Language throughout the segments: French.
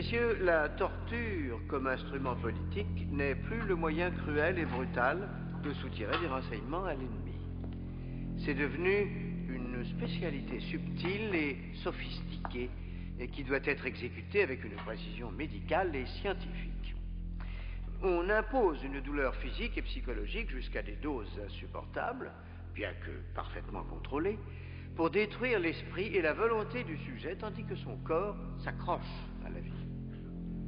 Messieurs, la torture comme instrument politique n'est plus le moyen cruel et brutal de soutirer des renseignements à l'ennemi. C'est devenu une spécialité subtile et sophistiquée et qui doit être exécutée avec une précision médicale et scientifique. On impose une douleur physique et psychologique jusqu'à des doses insupportables, bien que parfaitement contrôlées, pour détruire l'esprit et la volonté du sujet, tandis que son corps s'accroche à la vie.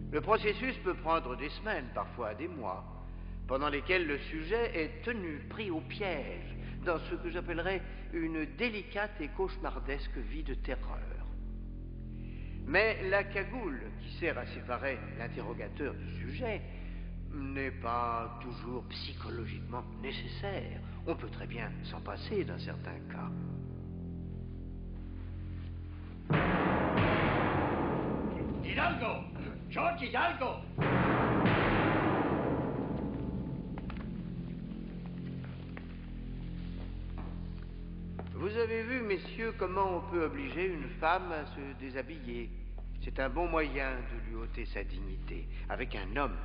Le processus peut prendre des semaines, parfois des mois, pendant lesquels le sujet est tenu, pris au piège, dans ce que j'appellerais une délicate et cauchemardesque vie de terreur. Mais la cagoule qui sert à séparer l'interrogateur du sujet n'est pas toujours psychologiquement nécessaire. On peut très bien s'en passer dans certains cas. Hidalgo! George Hidalgo! Vous avez vu, messieurs, comment on peut obliger une femme à se déshabiller. C'est un bon moyen de lui ôter sa dignité. Avec un homme,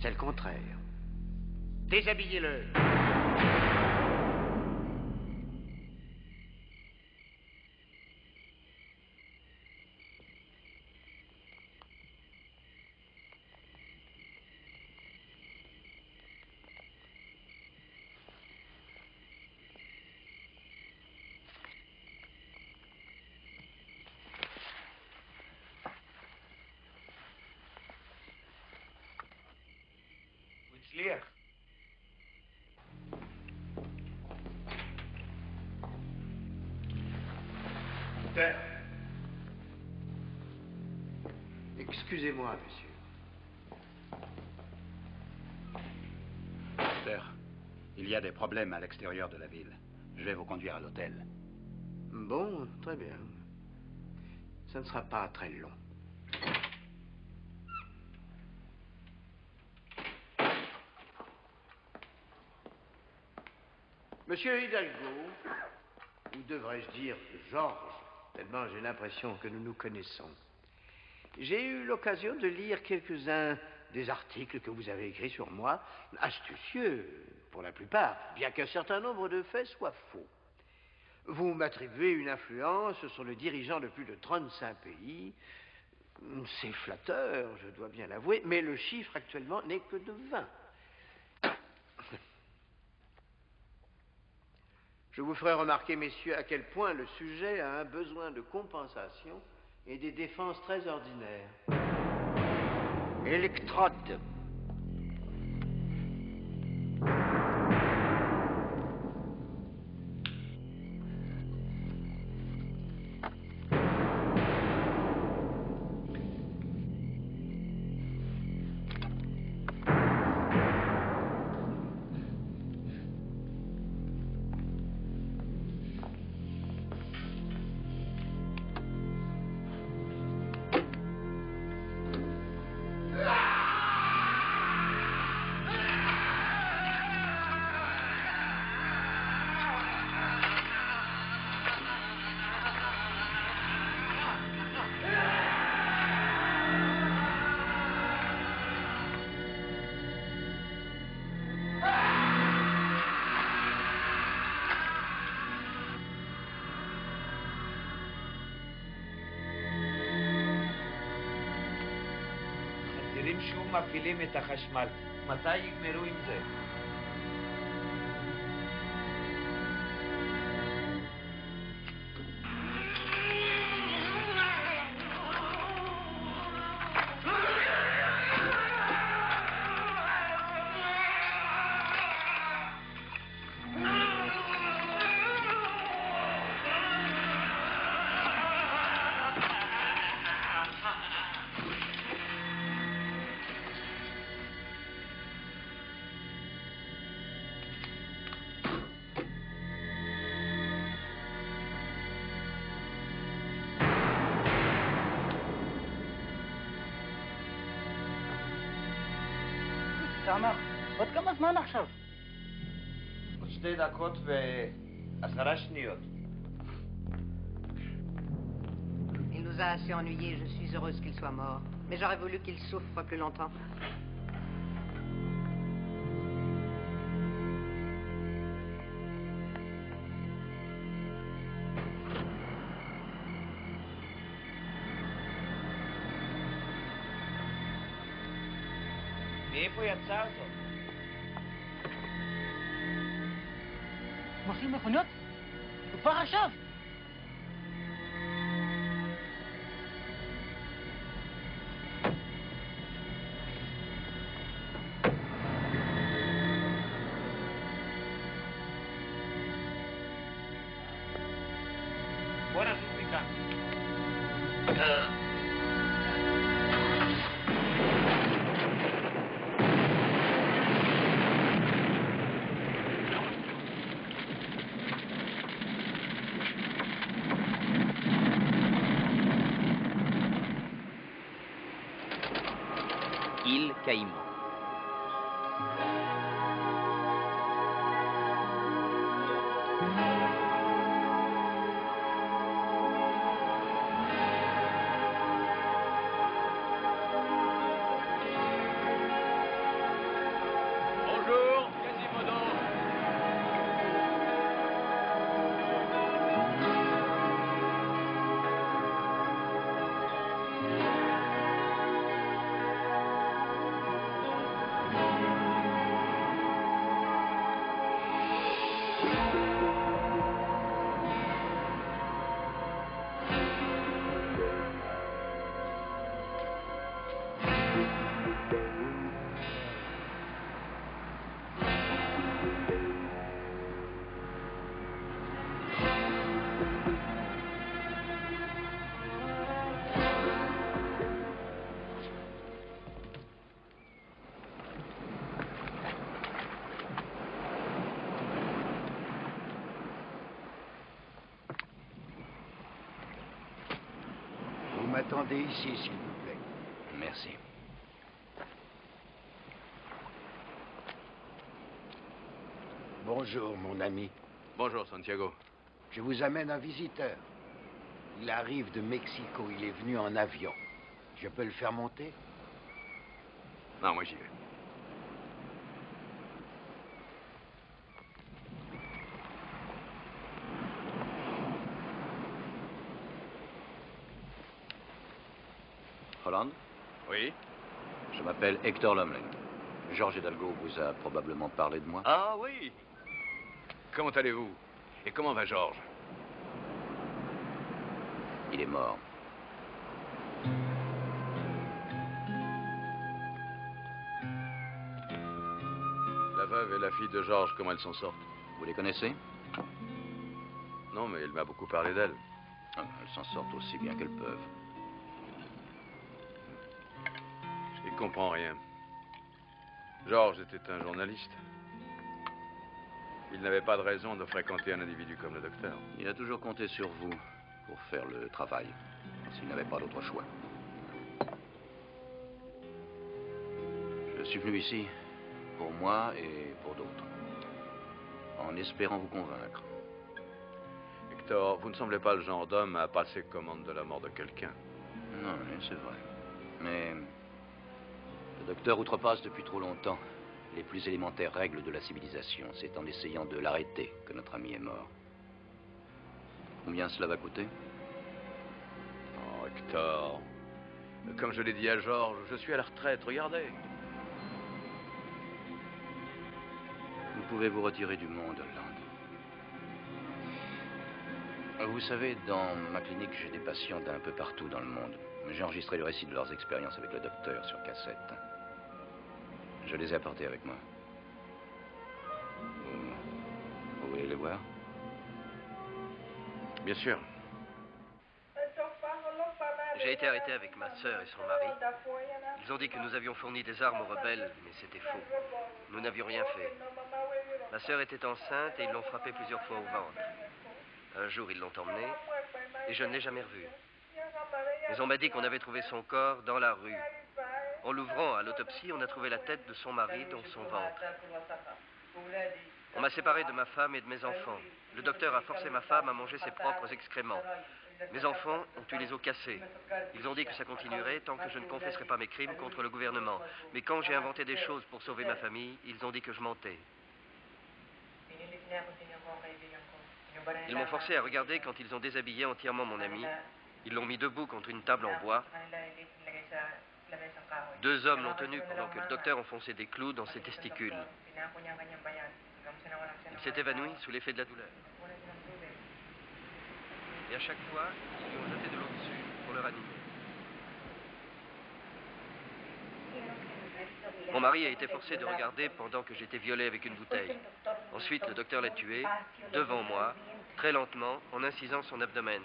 c'est le contraire. Déshabillez-le. Lire. Terre. Excusez-moi, monsieur. Sir, il y a des problèmes à l'extérieur de la ville. Je vais vous conduire à l'hôtel. Bon, très bien. Ça ne sera pas très long. Monsieur Hidalgo, ou devrais-je dire Georges, tellement j'ai l'impression que nous nous connaissons. J'ai eu l'occasion de lire quelques-uns des articles que vous avez écrits sur moi, astucieux pour la plupart, bien qu'un certain nombre de faits soient faux. Vous m'attribuez une influence sur le dirigeant de plus de 35 pays. C'est flatteur, je dois bien l'avouer, mais le chiffre actuellement n'est que de 20. Je vous ferai remarquer, messieurs, à quel point le sujet a un besoin de compensation et des défenses très ordinaires. Électrode. חזירים שוב מפעילים את החשמל. מתי יגמרו עם זה? סמך, עוד כמה זמן עכשיו? עוד 2 דקות ו10 שניות. Il nous a assez ennuyés, je suis heureuse qu'il soit mort. Mais j'aurais voulu qu'il souffre plus longtemps. מאיפה יצא אותו? מוכרים מכוניות? הוא כבר עכשיו! בוא נזוז מכאן. Île Caïman. Bonjour, Quasimodo. Vous m'attendez ici, s'il vous plaît. Merci. Bonjour, mon ami. Bonjour, Santiago. Je vous amène un visiteur. Il arrive de Mexico. Il est venu en avion. Je peux le faire monter? Non, moi j'y vais. Holland, Oui? je m'appelle Hector Lumley. George Hidalgo vous a probablement parlé de moi. Ah oui. Comment allez-vous? Et comment va Georges? Il est mort. La veuve et la fille de Georges, comment elles s'en sortent? Vous les connaissez? Non, mais il m'a beaucoup parlé d'elles. Ah, elles s'en sortent aussi bien qu'elles peuvent. Je n'y comprends rien. Georges était un journaliste. Il n'avait pas de raison de fréquenter un individu comme le docteur. Il a toujours compté sur vous pour faire le travail, s'il n'avait pas d'autre choix. Je suis venu ici pour moi et pour d'autres, en espérant vous convaincre. Hector, vous ne semblez pas le genre d'homme à passer commande de la mort de quelqu'un. Non, oui, c'est vrai. Mais le docteur outrepasse depuis trop longtemps les plus élémentaires règles de la civilisation. C'est en essayant de l'arrêter que notre ami est mort. Combien cela va coûter? Oh, Hector. Comme je l'ai dit à Georges, je suis à la retraite, regardez. Vous pouvez vous retirer du monde, Holland. Vous savez, dans ma clinique, j'ai des patients d'un peu partout dans le monde. J'ai enregistré le récit de leurs expériences avec le docteur sur cassette. Je les ai apportés avec moi. Vous voulez les voir? Bien sûr. J'ai été arrêté avec ma sœur et son mari. Ils ont dit que nous avions fourni des armes aux rebelles, mais c'était faux. Nous n'avions rien fait. Ma sœur était enceinte et ils l'ont frappée plusieurs fois au ventre. Un jour, ils l'ont emmenée et je ne l'ai jamais revue. Mais on m'a dit qu'on avait trouvé son corps dans la rue. En l'ouvrant à l'autopsie, on a trouvé la tête de son mari dans son ventre. On m'a séparé de ma femme et de mes enfants. Le docteur a forcé ma femme à manger ses propres excréments. Mes enfants ont eu les os cassés. Ils ont dit que ça continuerait tant que je ne confesserai pas mes crimes contre le gouvernement. Mais quand j'ai inventé des choses pour sauver ma famille, ils ont dit que je mentais. Ils m'ont forcé à regarder quand ils ont déshabillé entièrement mon ami. Ils l'ont mis debout contre une table en bois. 2 hommes l'ont tenu pendant que le docteur enfonçait des clous dans ses testicules. Il s'est évanoui sous l'effet de la douleur. Et à chaque fois, ils lui ont jeté de l'eau dessus pour le ranimer. Mon mari a été forcé de regarder pendant que j'étais violé avec une bouteille. Ensuite, le docteur l'a tué, devant moi, très lentement, en incisant son abdomen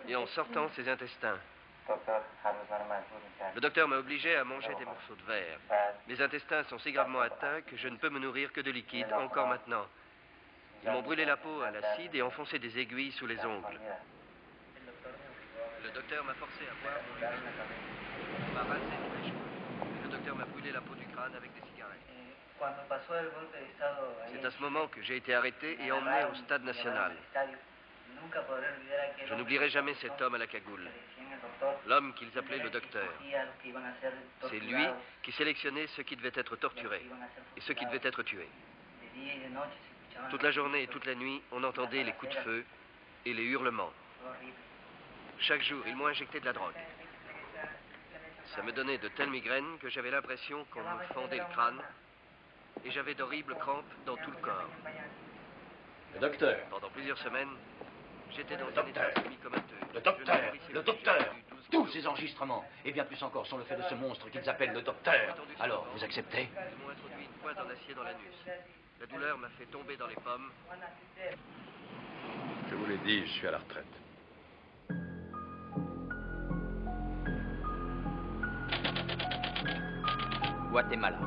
et en sortant ses intestins. Le docteur m'a obligé à manger des morceaux de verre. Mes intestins sont si gravement atteints que je ne peux me nourrir que de liquide, encore maintenant. Ils m'ont brûlé la peau à l'acide et enfoncé des aiguilles sous les ongles. Le docteur m'a forcé à boire mon urine. On m'a rasé tous les cheveux. Et le docteur m'a brûlé la peau du crâne avec des cigarettes. C'est à ce moment que j'ai été arrêté et emmené au stade national. Je n'oublierai jamais cet homme à la cagoule. L'homme qu'ils appelaient le docteur. C'est lui qui sélectionnait ceux qui devaient être torturés et ceux qui devaient être tués. Toute la journée et toute la nuit, on entendait les coups de feu et les hurlements. Chaque jour, ils m'ont injecté de la drogue. Ça me donnait de telles migraines que j'avais l'impression qu'on me fendait le crâne et j'avais d'horribles crampes dans tout le corps. Le docteur. Pendant plusieurs semaines, j'étais dans un état semi-comateux. Le docteur. Tous ces enregistrements, et bien plus encore, sont le fait de ce monstre qu'ils appellent le docteur. Alors, vous acceptez? Ils m'ont introduit une pointe en acier dans l'anus. La douleur m'a fait tomber dans les pommes. Je vous l'ai dit, je suis à la retraite. Guatemala.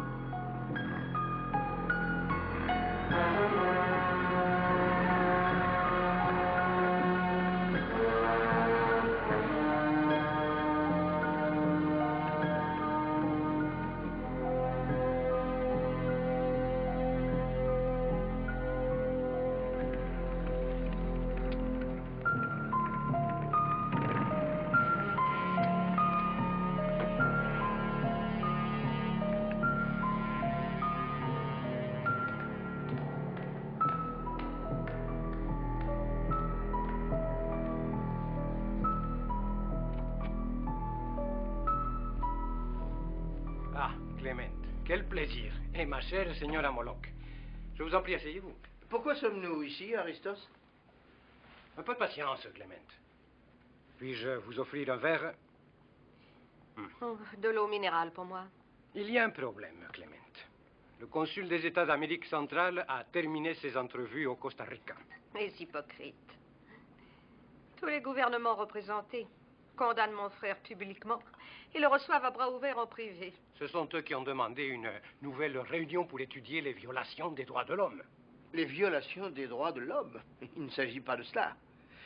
Quel plaisir. Et ma chère señora Moloch. Je vous en prie, asseyez-vous. Pourquoi sommes-nous ici, Aristos? Un peu de patience, Clément. Puis-je vous offrir un verre? Oh, de l'eau minérale pour moi. Il y a un problème, Clément. Le consul des États d'Amérique centrale a terminé ses entrevues au Costa Rica. Les hypocrites. Tous les gouvernements représentés condamnent mon frère publiquement et le reçoivent à bras ouverts en privé. Ce sont eux qui ont demandé une nouvelle réunion pour étudier les violations des droits de l'homme. Les violations des droits de l'homme? Il ne s'agit pas de cela.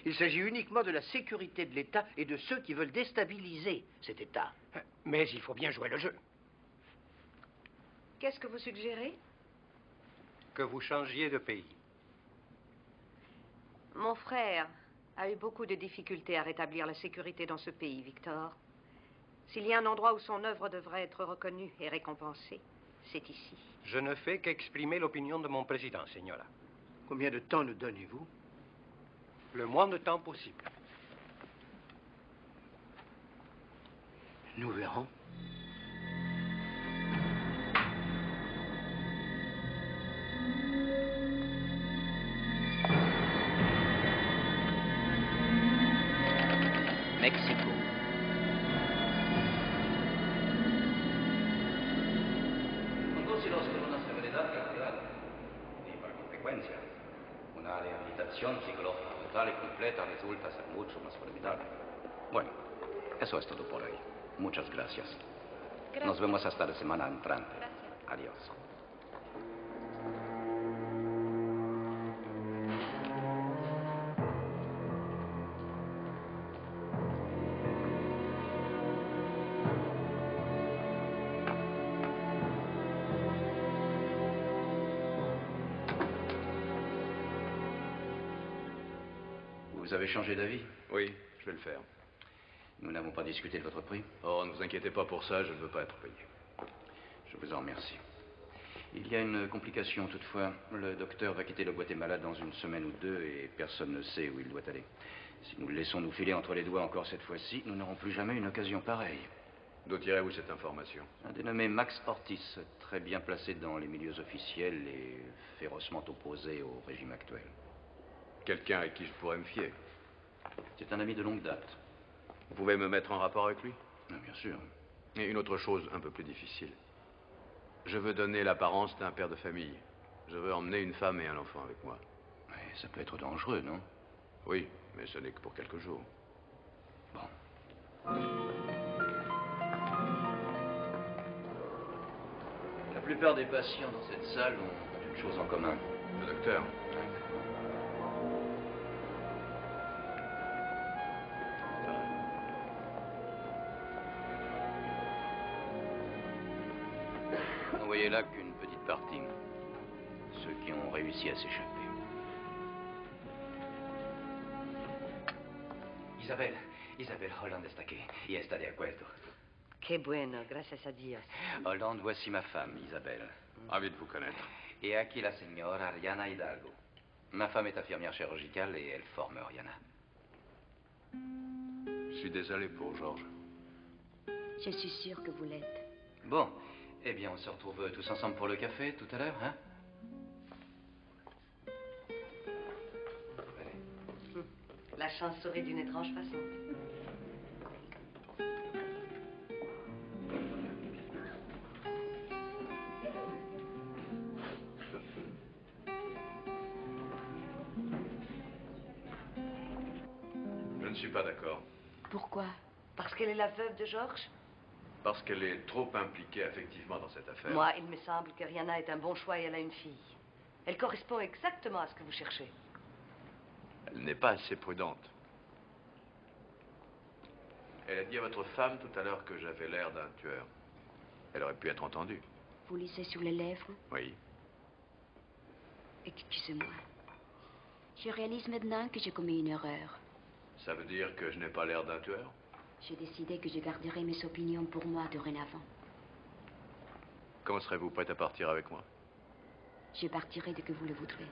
Il s'agit uniquement de la sécurité de l'État et de ceux qui veulent déstabiliser cet État. Mais il faut bien jouer le jeu. Qu'est-ce que vous suggérez? Que vous changiez de pays. Mon frère a eu beaucoup de difficultés à rétablir la sécurité dans ce pays, Victor. S'il y a un endroit où son œuvre devrait être reconnue et récompensée, c'est ici. Je ne fais qu'exprimer l'opinion de mon président, señora. Combien de temps nous donnez-vous? Le moins de temps possible. Nous verrons. Mexico. Conduci los con una severidad capital y por consecuencia, una rehabilitación psicológica total y completa resulta ser mucho más formidable. Bueno, eso es todo por hoy. Muchas gracias. Nos vemos hasta la semana entrante. Adiós. Vous avez changé d'avis? Oui, vais le faire. Nous n'avons pas discuté de votre prix. Oh, ne vous inquiétez pas pour ça, je ne veux pas être payé. Je vous en remercie. Il y a une complication toutefois. Le docteur va quitter le Guatemala dans une semaine ou deux et personne ne sait où il doit aller. Si nous le laissons nous filer entre les doigts encore cette fois-ci, nous n'aurons plus jamais une occasion pareille. D'où tirez-vous cette information? Un dénommé Max Ortiz, très bien placé dans les milieux officiels et férocement opposé au régime actuel. Quelqu'un à qui je pourrais me fier. C'est un ami de longue date. Vous pouvez me mettre en rapport avec lui? Bien sûr. Et une autre chose un peu plus difficile. Je veux donner l'apparence d'un père de famille. Je veux emmener une femme et un enfant avec moi. Mais ça peut être dangereux, non? Oui, mais ce n'est que pour quelques jours. Bon. La plupart des patients dans cette salle ont une chose en commun. Le docteur. N'en voyez là qu'une petite partie. Ceux qui ont réussi à s'échapper. Isabelle, Holland está aquí y está de acuerdo. Qué bueno, gracias a Dios. Holland, voici ma femme, Isabelle. Ravi de vous connaître. Et aquí la señora Ariana Hidalgo. Ma femme est infirmière chirurgicale et elle forme Ariana. Je suis désolé pour Georges. Je suis sûre que vous l'êtes. Bon, eh bien, on se retrouve tous ensemble pour le café tout à l'heure, hein? La chance sourit d'une étrange façon. Je ne suis pas d'accord. Pourquoi? Parce qu'elle est la veuve de Georges? Parce qu'elle est trop impliquée affectivement dans cette affaire. Moi, il me semble que Rihanna est un bon choix et elle a une fille. Elle correspond exactement à ce que vous cherchez. Elle n'est pas assez prudente. Elle a dit à votre femme tout à l'heure que j'avais l'air d'un tueur. Elle aurait pu être entendue. Vous lisez sur les lèvres? Oui. Excusez-moi. Je réalise maintenant que j'ai commis une erreur. Ça veut dire que je n'ai pas l'air d'un tueur? J'ai décidé que je garderai mes opinions pour moi dorénavant. Quand serez-vous prête à partir avec moi? Je partirai dès que vous le voudrez.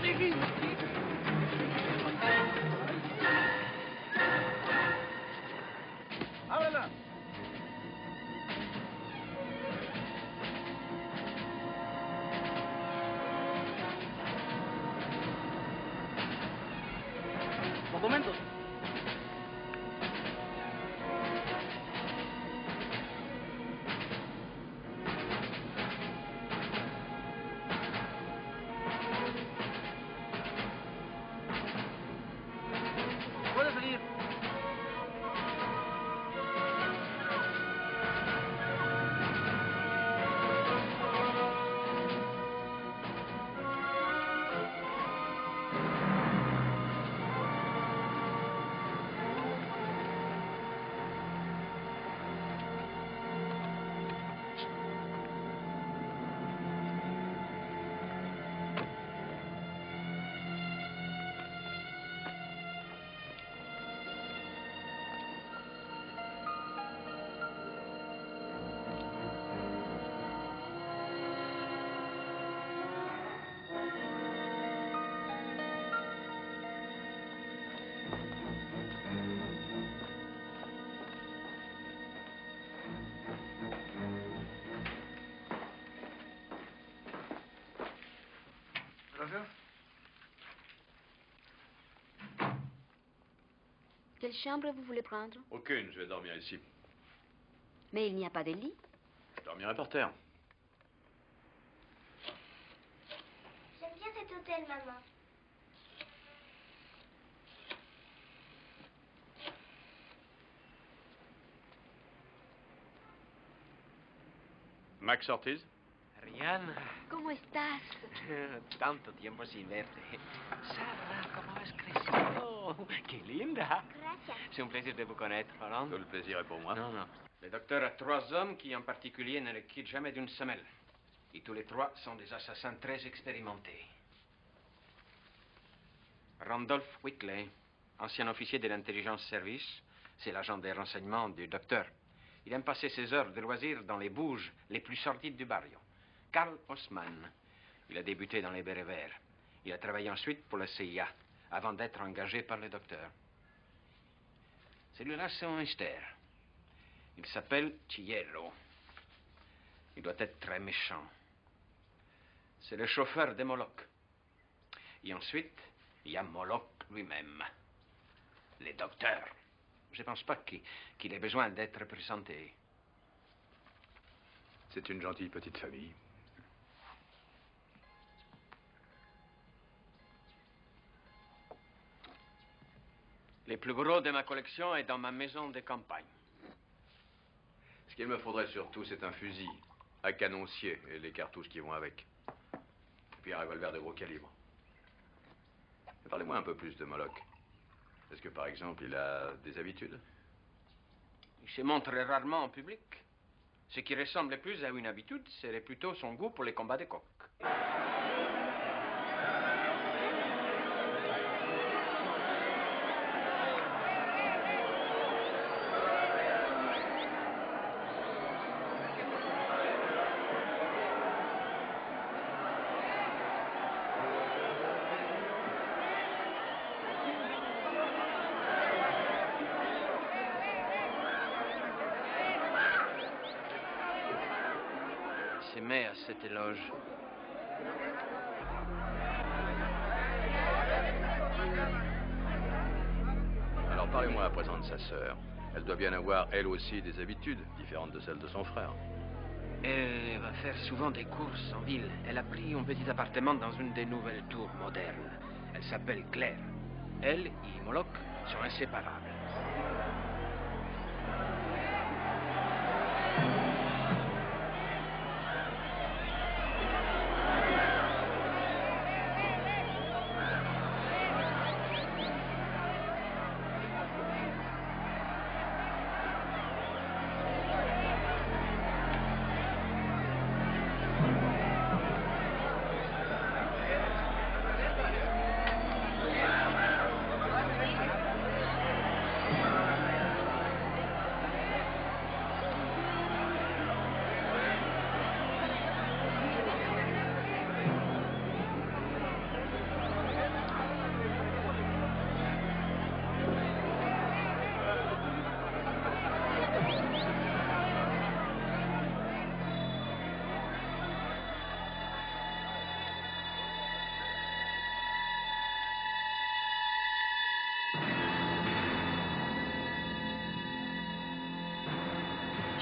Thank you. Quelle chambre vous voulez prendre? Aucune, je vais dormir ici. Mais il n'y a pas de lit. Je dormirai par terre. J'aime bien cet hôtel, maman. Max Ortiz? Rihanna. ¿Cómo estás? Tanto tiempo sin verte. Sarah, ¿cómo has crecido? ¡Qué linda! Gracias. C'est un plaisir de vous connaître, Roland. Tout le plaisir est pour moi. Non, non. Le docteur a 3 hommes qui, en particulier, ne le quittent jamais d'une semelle. Et tous les 3 sont des assassins très expérimentés. Randolph Whitley, ancien officier de l'intelligence service, c'est l'agent des renseignements du docteur. Il aime passer ses heures de loisirs dans les bouges les plus sordides du barrio. Karl Osman, il a débuté dans les bérets verts. Il a travaillé ensuite pour la CIA, avant d'être engagé par le docteur. Celui-là, c'est un mystère. Il s'appelle Chiello. Il doit être très méchant. C'est le chauffeur de Moloch. Et ensuite, il y a Moloch lui-même, le docteur. Je ne pense pas qu'il ait besoin d'être présenté. C'est une gentille petite famille. Le plus gros de ma collection est dans ma maison de campagne. Ce qu'il me faudrait surtout, c'est un fusil à canoncier et les cartouches qui vont avec. Et puis un revolver de gros calibre. Et parlez-moi un peu plus de Moloch. Est-ce que, par exemple, il a des habitudes? Il se montre rarement en public. Ce qui ressemble le plus à une habitude serait plutôt son goût pour les combats de coq. Il se met à cet éloge. Alors parlez-moi à présent de sa sœur. Elle doit bien avoir, elle aussi, des habitudes différentes de celles de son frère. Elle va faire souvent des courses en ville. Elle a pris un petit appartement dans une des nouvelles tours modernes. Elle s'appelle Claire. Elle et Moloch sont inséparables.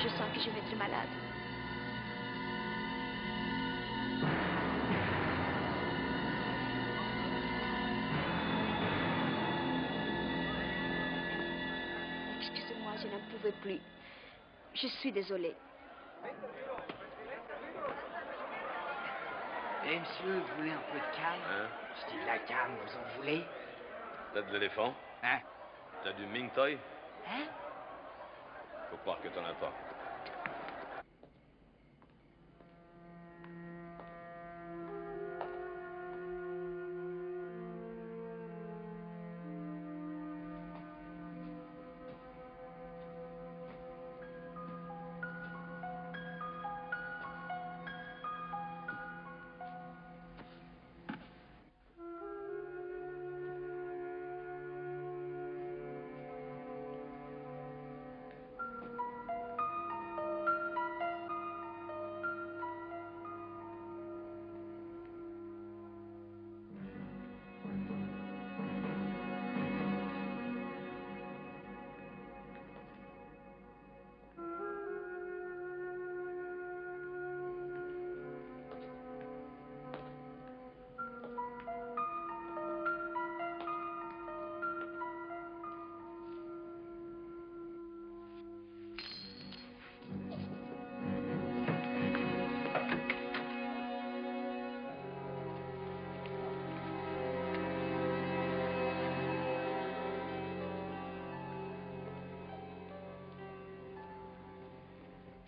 Je sens que je vais être malade. Excusez-moi, je n'en pouvais plus. Je suis désolée. Eh, monsieur, vous voulez un peu de calme? Hein? Je dis de la calme, vous en voulez? T'as de l'éléphant? Hein? T'as du Ming Toy? Hein? Faut croire que t'en as pas.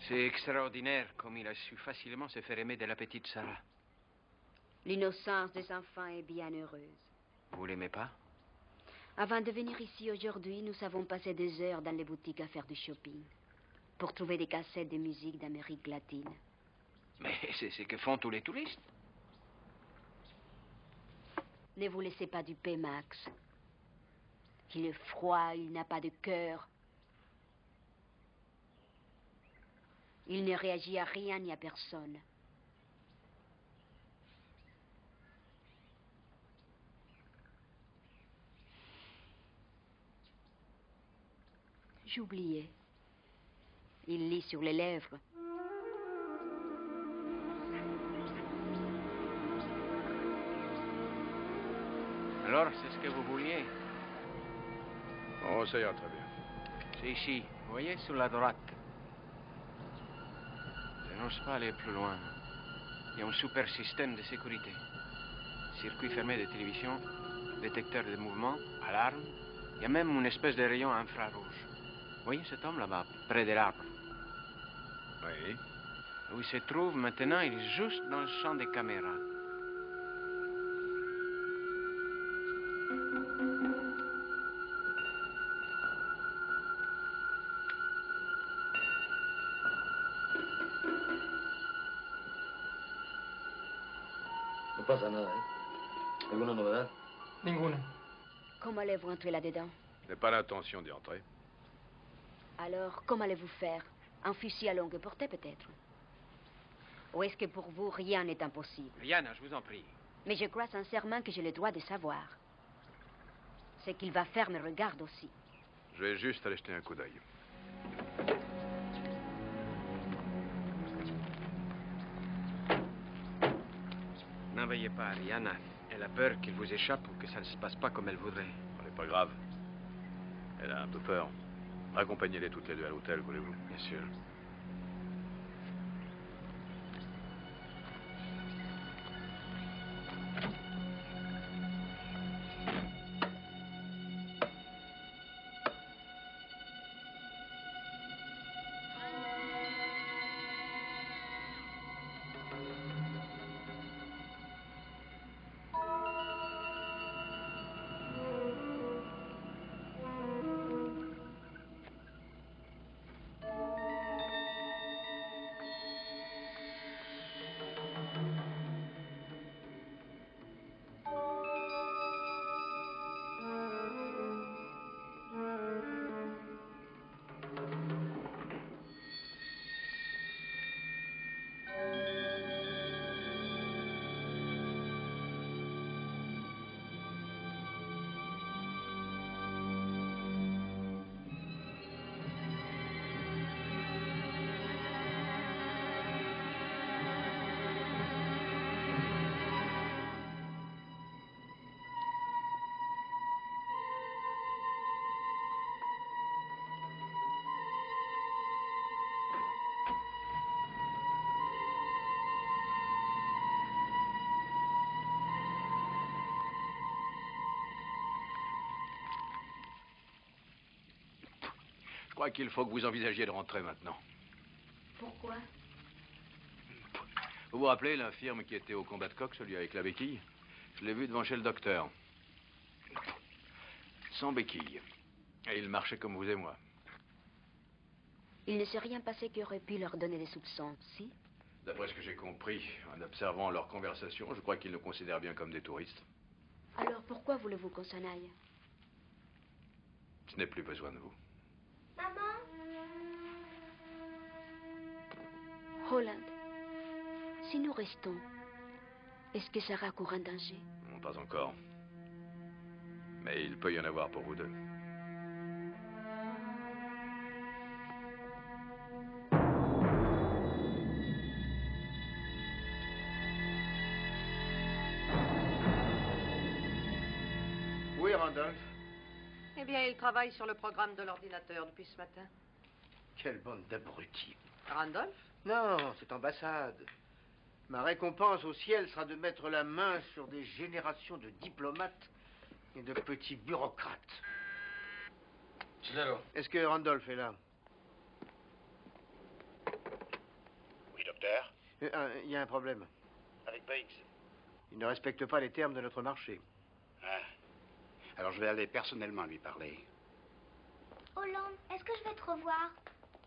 C'est extraordinaire comme il a su facilement se faire aimer de la petite Sarah. L'innocence des enfants est bien heureuse. Vous l'aimez pas? Avant de venir ici aujourd'hui, nous avons passé des heures dans les boutiques à faire du shopping pour trouver des cassettes de musique d'Amérique latine. Mais c'est ce que font tous les touristes. Ne vous laissez pas duper, Max. Il est froid, il n'a pas de cœur. Il ne réagit à rien ni à personne. J'oubliais. Il lit sur les lèvres. Alors, c'est ce que vous vouliez? Oh, ça ira très bien. C'est ici. Vous voyez, sur la droite. Je n'ose pas aller plus loin. Il y a un super système de sécurité. Circuit fermé de télévision, détecteur de mouvement, alarme. Il y a même une espèce de rayon infrarouge. Vous voyez cet homme là-bas, près de l'arbre? Oui. Où il se trouve maintenant, il est juste dans le champ des caméras. No pasa nada, ¿eh? ¿Alguna novedad? Ninguna. Comment allez-vous entrer là-dedans? Je n'ai pas l'intention d'y entrer. Alors, comment allez-vous faire? Un fusil à longue portée, peut-être? Ou est-ce que pour vous, rien n'est impossible? Rihanna, je vous en prie. Mais je crois sincèrement que j'ai le droit de savoir. Ce qu'il va faire me regarde aussi. Je vais juste aller jeter un coup d'œil. N'en veuillez pas, Rihanna. Elle a peur qu'il vous échappe ou que ça ne se passe pas comme elle voudrait. Ce n'est pas grave. Elle a un peu peur. Accompagnez-les toutes les deux à l'hôtel, voulez-vous? Bien sûr. Je crois qu'il faut que vous envisagiez de rentrer maintenant. Pourquoi? Vous vous rappelez l'infirme qui était au combat de coq, celui avec la béquille? Je l'ai vu devant chez le docteur. Sans béquille. Et il marchait comme vous et moi. Il ne s'est rien passé qui aurait pu leur donner des soupçons, si? D'après ce que j'ai compris, en observant leur conversation, je crois qu'ils nous considèrent bien comme des touristes. Alors pourquoi voulez-vous qu'on s'en aille? Je n'ai plus besoin de vous. Maman? Roland, si nous restons, est-ce que Sarah court un danger? Non, pas encore. Mais il peut y en avoir pour vous deux. Oui, Randolph. Eh bien, il travaille sur le programme de l'ordinateur depuis ce matin. Quelle bande d'abrutis. Randolph? Non, c'est ambassade. Ma récompense au ciel sera de mettre la main sur des générations de diplomates et de petits bureaucrates. Chilero. Est-ce que Randolph est là? Il y a un problème. Avec Briggs. Il ne respecte pas les termes de notre marché. Ah. Alors je vais aller personnellement lui parler. Hollande, est-ce que je vais te revoir?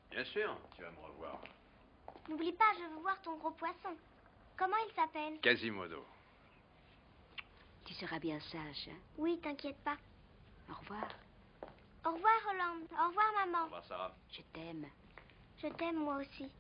Bien sûr, tu vas me revoir. N'oublie pas, je veux voir ton gros poisson. Comment il s'appelle? Quasimodo. Tu seras bien sage, hein? Oui, t'inquiète pas. Au revoir. Au revoir, Hollande. Au revoir, maman. Au revoir, Sarah. Je t'aime. Je t'aime, moi aussi.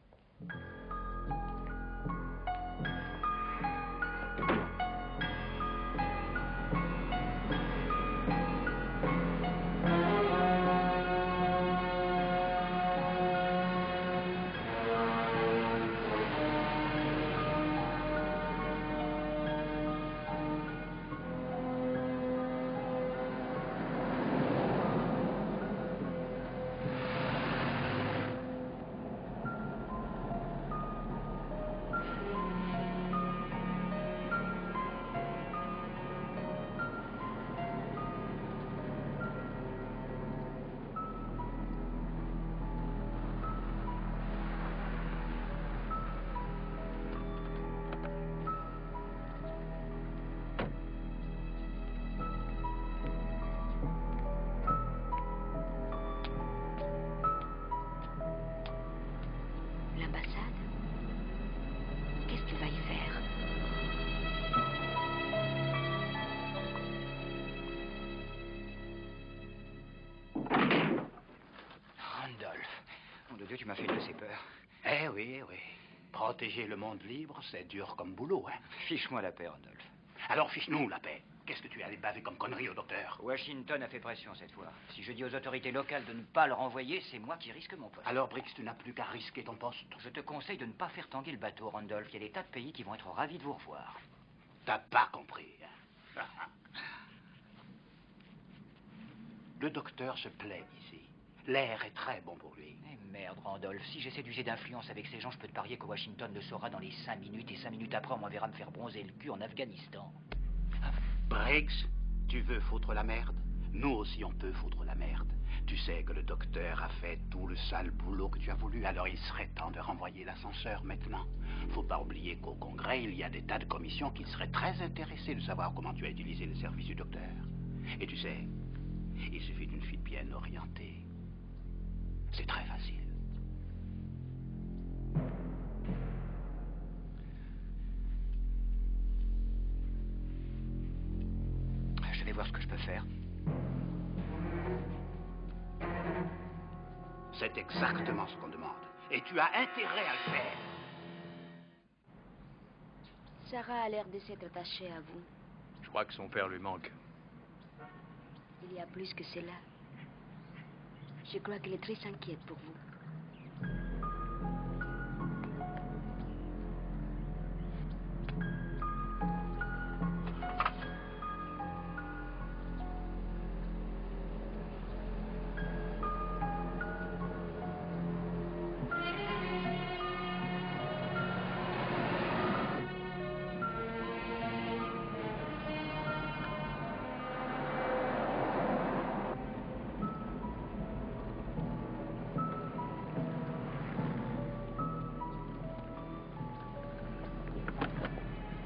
L'ambassade? Qu'est-ce que tu vas y faire? Randolph, mon Dieu, tu m'as fait de ces peurs. Eh oui, oui. Protéger le monde libre, c'est dur comme boulot, hein. Fiche-moi la paix, Randolph. Alors fiche-nous la paix. Qu'est-ce que tu es allé baver comme connerie au docteur? Washington a fait pression cette fois. Si je dis aux autorités locales de ne pas le renvoyer, c'est moi qui risque mon poste. Alors, Briggs, tu n'as plus qu'à risquer ton poste. Je te conseille de ne pas faire tanguer le bateau, Randolph. Il y a des tas de pays qui vont être ravis de vous revoir. T'as pas compris, hein. Le docteur se plaît ici. L'air est très bon pour lui. Eh merde, Randolph, si j'essaie d'user d'influence avec ces gens, je peux te parier que Washington le saura dans les 5 minutes, et 5 minutes après, on m'enverra me faire bronzer le cul en Afghanistan. Briggs, tu veux foutre la merde? Nous aussi, on peut foutre la merde. Tu sais que le docteur a fait tout le sale boulot que tu as voulu, alors il serait temps de renvoyer l'ascenseur maintenant. Faut pas oublier qu'au Congrès, il y a des tas de commissions qui seraient très intéressées de savoir comment tu as utilisé les services du docteur. Et tu sais, il suffit d'une fille bien orientée. C'est très facile. Je vais voir ce que je peux faire. C'est exactement ce qu'on demande. Et tu as intérêt à le faire. Sarah a l'air de s'être attachée à vous. Je crois que son père lui manque. Il y a plus que cela. Je crois qu'elle est très inquiète pour vous.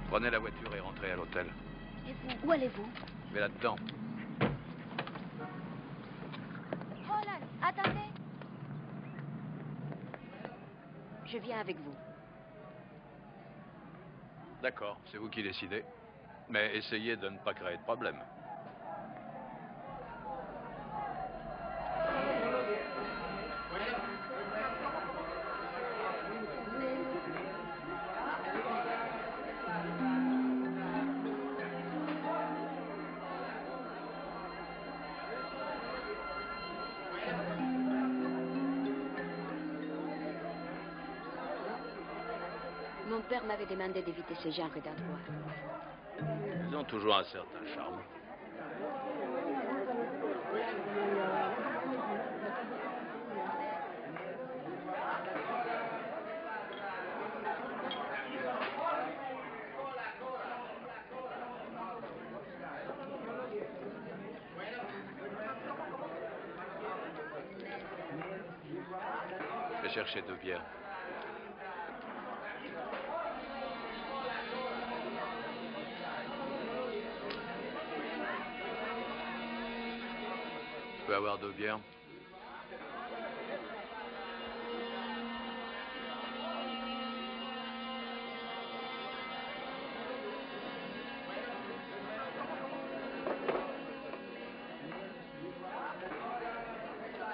Prenez la voiture et rentrez à l'hôtel. Et vous, où allez-vous? Je vais là-dedans. Roland, attendez. Je viens avec vous. D'accord, c'est vous qui décidez. Mais essayez de ne pas créer de problème. Mon père m'avait demandé d'éviter ce genre d'endroit. Ils ont toujours un certain charme. Je vais chercher 2 bières. peux avoir 2 bières?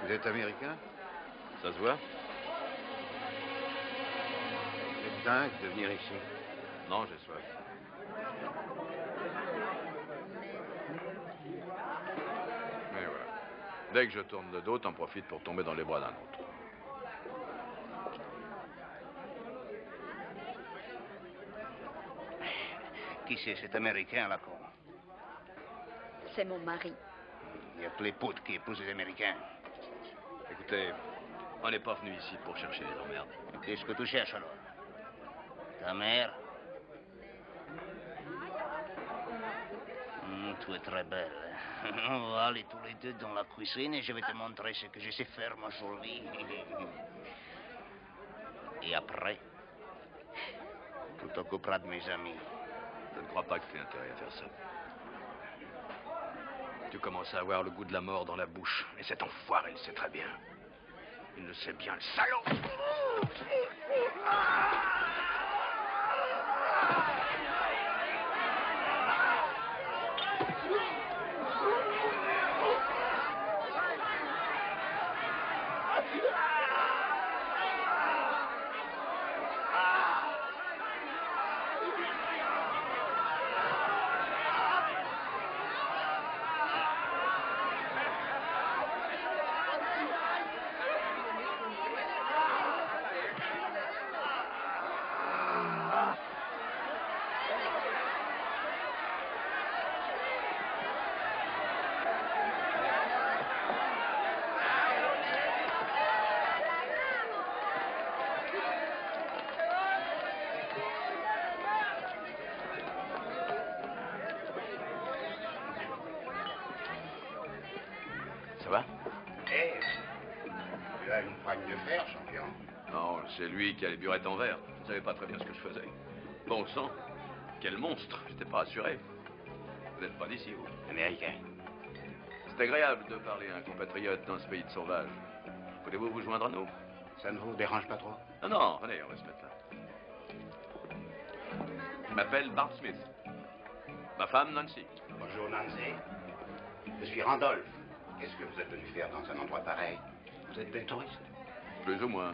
Vous êtes américain? Ça se voit? C'est dingue de venir ici. Non, j'ai soif. Mais voilà. Dès que je tourne le dos, t'en profites pour tomber dans les bras d'un autre. Qui c'est cet Américain là con? C'est mon mari. Il y a que les potes qui épousent les Américains. Écoutez, on n'est pas venu ici pour chercher les emmerdes. Qu'est-ce que tu cherches alors? Ta mère? Tu es très belle. On va aller tous les deux dans la cuisine et je vais te montrer ce que je sais faire, ma jolie. Et après, tu t'occuperas de mes amis. Je ne crois pas que tu aies intérêt à faire ça. Tu commences à avoir le goût de la mort dans la bouche. Et cet enfoiré le sait très bien. Il le sait bien, le salaud! Ça va? Eh, tu as une poigne de fer, champion. Non, c'est lui qui a les burettes en verre. Je ne savais pas très bien ce que je faisais. Bon sang, quel monstre. J'étais pas assuré. Vous n'êtes pas d'ici, vous? Américain. C'est agréable de parler à un compatriote dans ce pays de sauvages. Voulez-vous vous joindre à nous? Ça ne vous dérange pas trop? Non, non, venez, on va se mettre là. Je m'appelle Bart Smith. Ma femme, Nancy. Bonjour, Nancy. Je suis Randolph. Qu'est-ce que vous êtes venu faire dans un endroit pareil? Vous êtes des touristes? Plus ou moins.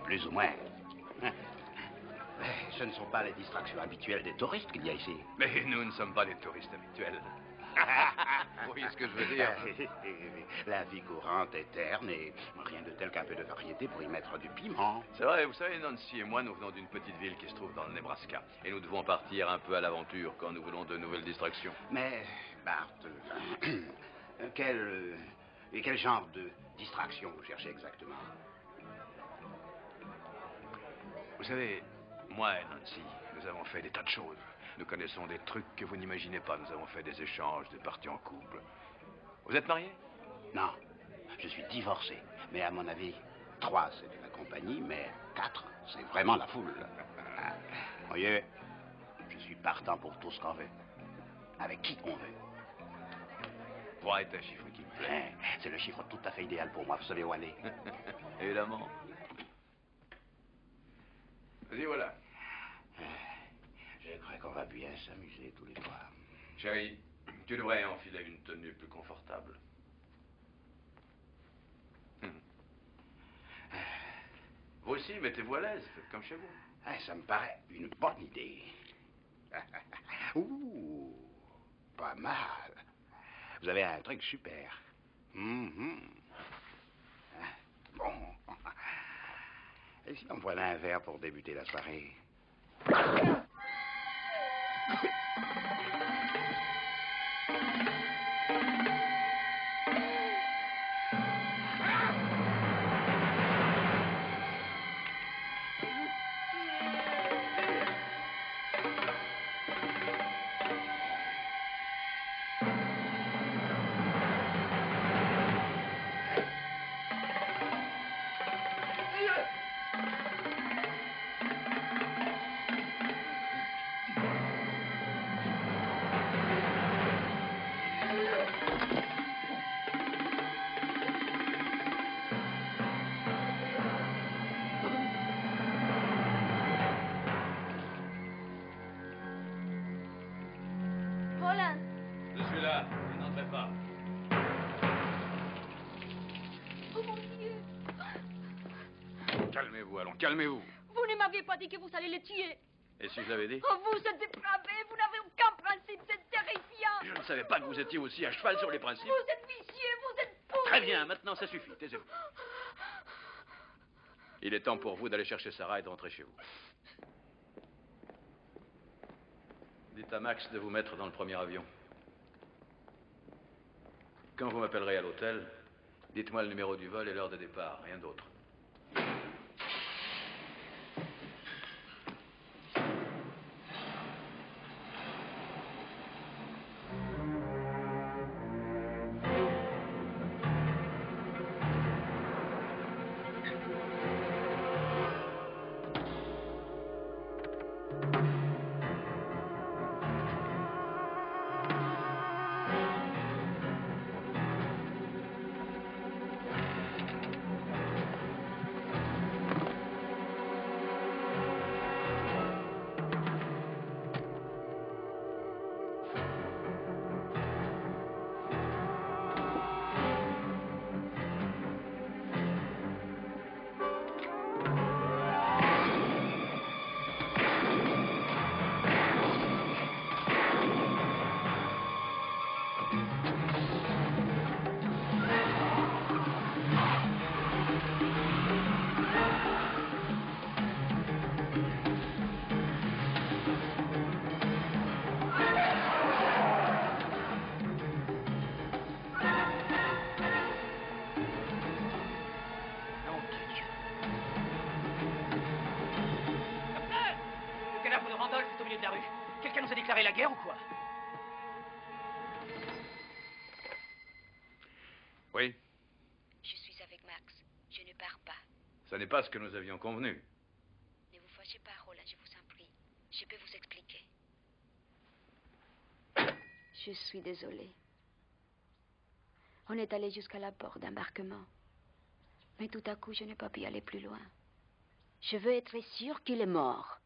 Plus ou moins. Ce ne sont pas les distractions habituelles des touristes qu'il y a ici. Mais nous ne sommes pas des touristes habituels. Vous voyez ce que je veux dire? La vie courante est terne et rien de tel qu'un peu de variété pour y mettre du piment. C'est vrai, vous savez, Nancy et moi, nous venons d'une petite ville qui se trouve dans le Nebraska. Et nous devons partir un peu à l'aventure quand nous voulons de nouvelles distractions. Mais, Bart, quel genre de distraction vous cherchez exactement? Vous savez, moi et Nancy, nous avons fait des tas de choses. Nous connaissons des trucs que vous n'imaginez pas. Nous avons fait des échanges, des parties en couple. Vous êtes marié? Non, je suis divorcé. Mais à mon avis, 3, c'est de la compagnie, mais 4, c'est vraiment la foule. Voyez, je suis partant pour tout ce qu'on veut. Avec qui on veut. 3 est un chiffre qui me plaît. C'est le chiffre tout à fait idéal pour moi. Vous savez où aller? Évidemment. Vas-y, voilà. Je crois qu'on va bien s'amuser tous les trois. Chérie, tu devrais enfiler une tenue plus confortable. Vous aussi, mettez-vous à l'aise, faites comme chez vous. Ça me paraît une bonne idée. Ouh, pas mal. Vous avez un truc super. Bon. Et si on prenait un verre pour débuter la soirée? Calmez-vous, allons, calmez-vous. Vous ne m'aviez pas dit que vous allez le tuer. Et si je l'avais dit? Oh, vous êtes dépravé, vous n'avez aucun principe, c'est terrifiant. Je ne savais pas que vous étiez aussi à cheval sur les principes. Vous êtes vicieux, vous êtes pourri. Très bien, maintenant ça suffit, taisez-vous. Il est temps pour vous d'aller chercher Sarah et de rentrer chez vous. Dites à Max de vous mettre dans le premier avion. Quand vous m'appellerez à l'hôtel, dites-moi le numéro du vol et l'heure de départ, rien d'autre. La guerre ou quoi? Oui, Je suis avec Max. Je ne pars pas. ça n'est pas ce que nous avions convenu. Ne vous fâchez pas, Roland, je vous en prie. Je peux vous expliquer. Je suis désolée. On est allé jusqu'à la porte d'embarquement. Mais tout à coup, je n'ai pas pu aller plus loin. Je veux être sûre qu'il est mort.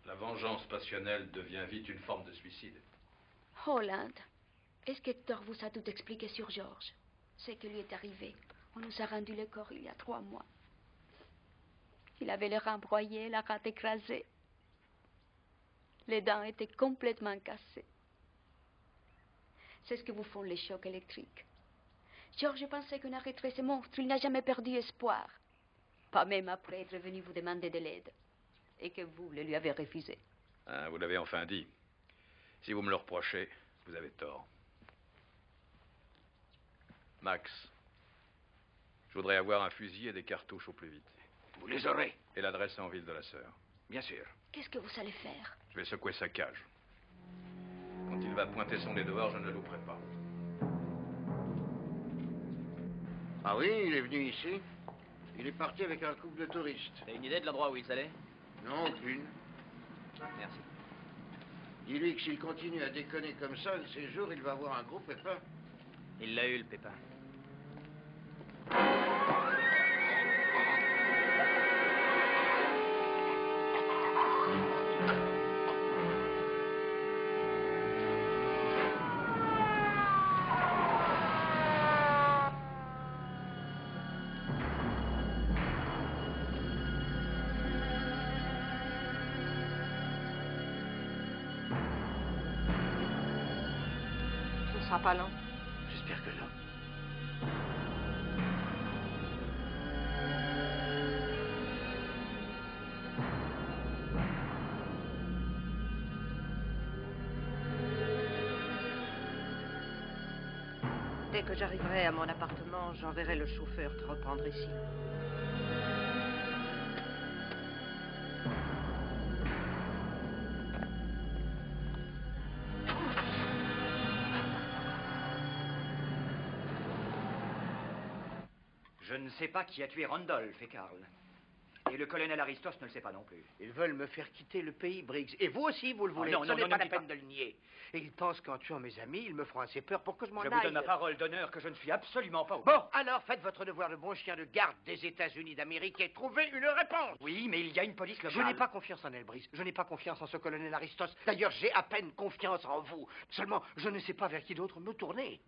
La vengeance passionnelle devient vite une forme de suicide. Roland, est-ce qu'Hector vous a tout expliqué sur Georges? Ce qui lui est arrivé. On nous a rendu le corps il y a 3 mois. Il avait les reins broyés, la rate écrasée. Les dents étaient complètement cassées. C'est ce que vous font les chocs électriques. Georges pensait qu'on arrêterait ce monstre. Il n'a jamais perdu espoir. Pas même après être venu vous demander de l'aide. Et que vous le lui avez refusé. Ah, vous l'avez enfin dit. Si vous me le reprochez, vous avez tort. Max, je voudrais avoir un fusil et des cartouches au plus vite. Vous les aurez. Et l'adresse en ville de la sœur. Bien sûr. Qu'est-ce que vous allez faire? Je vais secouer sa cage. Quand il va pointer son nez dehors, je ne le louperai pas. Ah oui, il est venu ici. Il est parti avec un couple de touristes. T'as une idée de l'endroit où ils allaient? Non, aucune. Merci. Dis-lui que s'il continue à déconner comme ça, un de ces jours, il va avoir un gros pépin. Il l'a eu, le pépin. Pas long. J'espère que non. Dès que j'arriverai à mon appartement, j'enverrai le chauffeur te reprendre ici. Je ne sais pas qui a tué Randolph et Karl. Et le colonel Aristos ne le sait pas non plus. Ils veulent me faire quitter le pays, Briggs. Et vous aussi, vous le voulez. non, Ce n'est pas la ne dis peine de le nier. Et ils pensent qu'en tuant mes amis, ils me feront assez peur pour que je m'en aille. Je vous donne ma parole d'honneur que je ne suis absolument pas au Bon, alors faites votre devoir de bon chien de garde des États-Unis d'Amérique et trouvez une réponse. Oui, mais il y a une police locale. Je n'ai pas confiance en elle, Briggs. Je n'ai pas confiance en ce colonel Aristos. D'ailleurs, j'ai à peine confiance en vous. Seulement, je ne sais pas vers qui d'autre me tourner.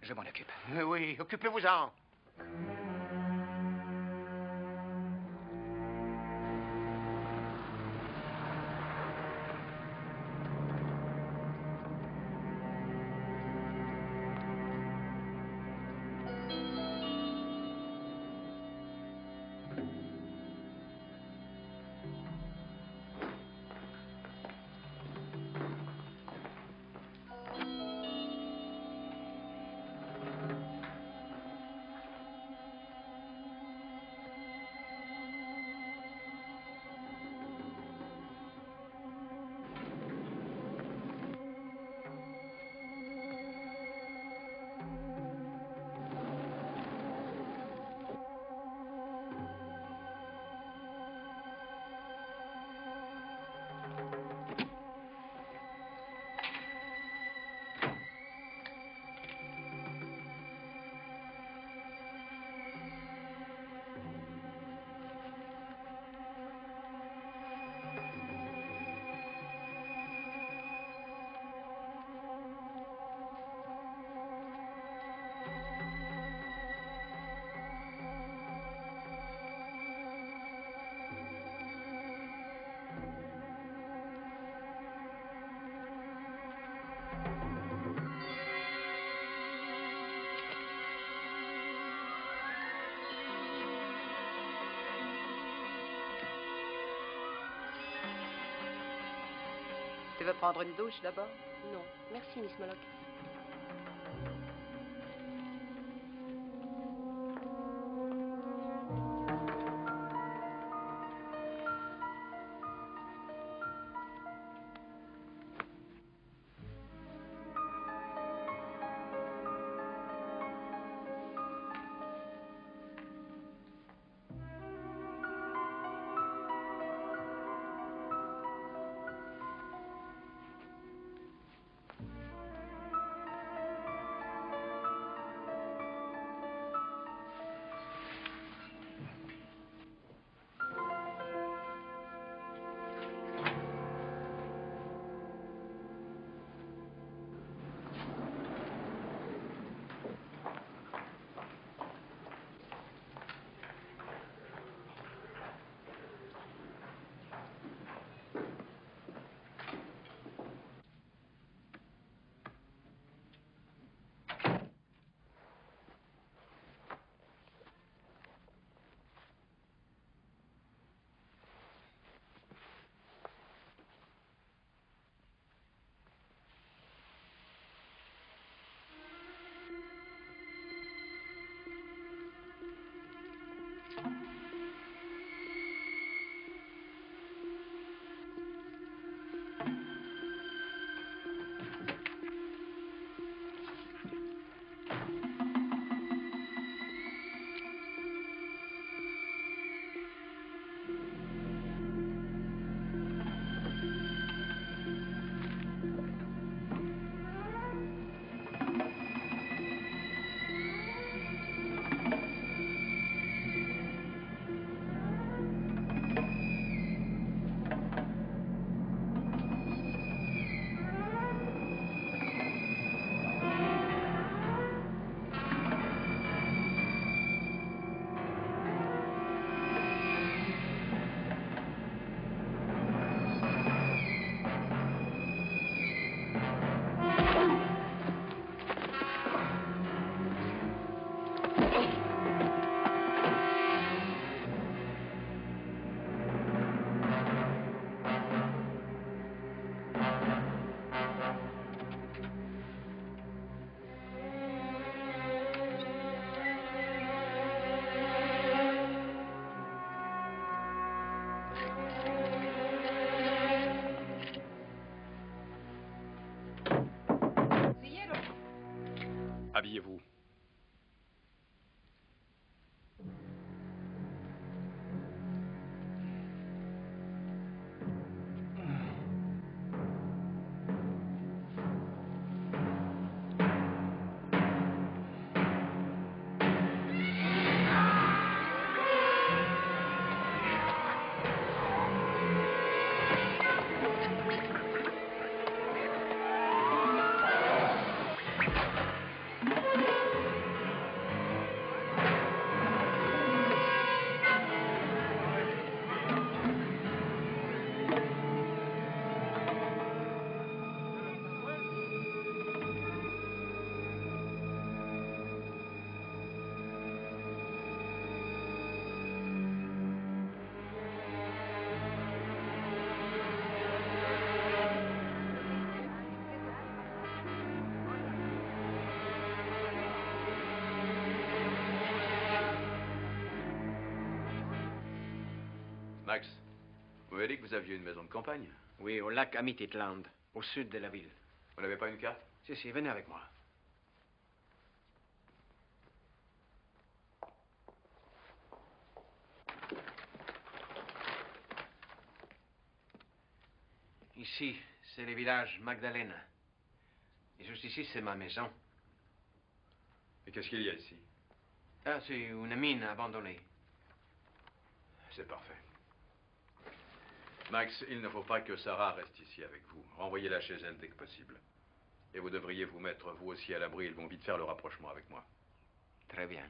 Je m'en occupe. Oui, occupez-vous-en. veux prendre une douche d'abord? Non, merci, Miss Moloch. Habillez-vous. Max, vous m'avez dit que vous aviez une maison de campagne? Oui, au lac Amititland, au sud de la ville. Vous n'avez pas une carte? Si, venez avec moi. Ici, c'est le village Magdalena. Et juste ici, c'est ma maison. Et qu'est-ce qu'il y a ici? Ah, c'est une mine abandonnée. C'est parfait. Max, il ne faut pas que Sarah reste ici avec vous. Renvoyez-la chez elle dès que possible. Et vous devriez vous mettre vous aussi à l'abri. Ils vont vite faire le rapprochement avec moi. Très bien.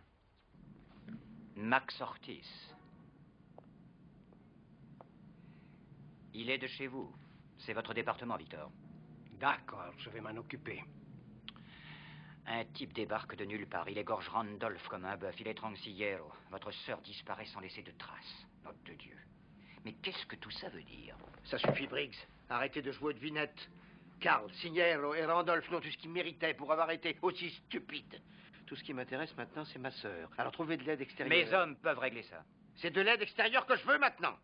Max Ortiz. Il est de chez vous. C'est votre département, Victor. D'accord, je vais m'en occuper. Un type débarque de nulle part. Il égorge Randolph comme un bœuf. Il est Transillero. Votre sœur disparaît sans laisser de traces. Note de Dieu. Mais qu'est-ce que tout ça veut dire? Ça suffit, Briggs. Arrêtez de jouer aux devinettes. Karl, Signero et Randolph n'ont tout ce qu'ils méritaient pour avoir été aussi stupides. Tout ce qui m'intéresse maintenant, c'est ma sœur. Alors trouvez de l'aide extérieure. Mes hommes peuvent régler ça. C'est de l'aide extérieure que je veux maintenant.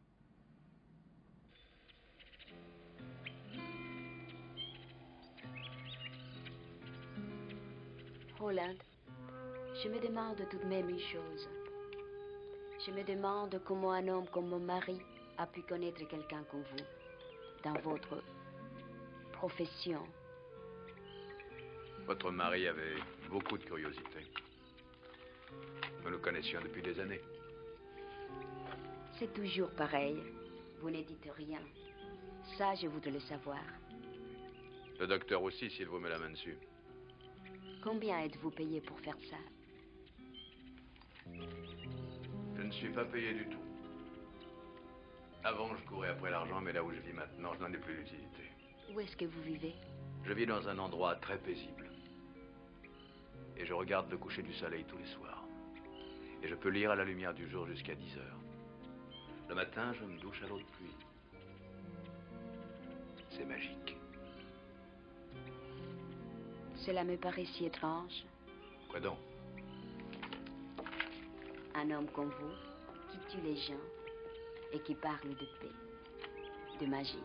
Roland, je me demande tout de même une chose. Je me demande comment un homme comme mon mari a pu connaître quelqu'un comme vous, dans votre profession. Votre mari avait beaucoup de curiosité. Nous nous connaissions depuis des années. C'est toujours pareil. Vous ne dites rien. Ça, je voudrais le savoir. Le docteur aussi, s'il vous met la main dessus. Combien êtes-vous payé pour faire ça? Je ne suis pas payé du tout. Avant, je courais après l'argent, mais là où je vis maintenant, je n'en ai plus l'utilité. Où est-ce que vous vivez? Je vis dans un endroit très paisible. Et je regarde le coucher du soleil tous les soirs. Et je peux lire à la lumière du jour jusqu'à 10 heures. Le matin, je me douche à l'eau de pluie. C'est magique. Cela me paraît si étrange. Quoi donc? Un homme comme vous, qui tue les gens et qui parle de paix, de magie.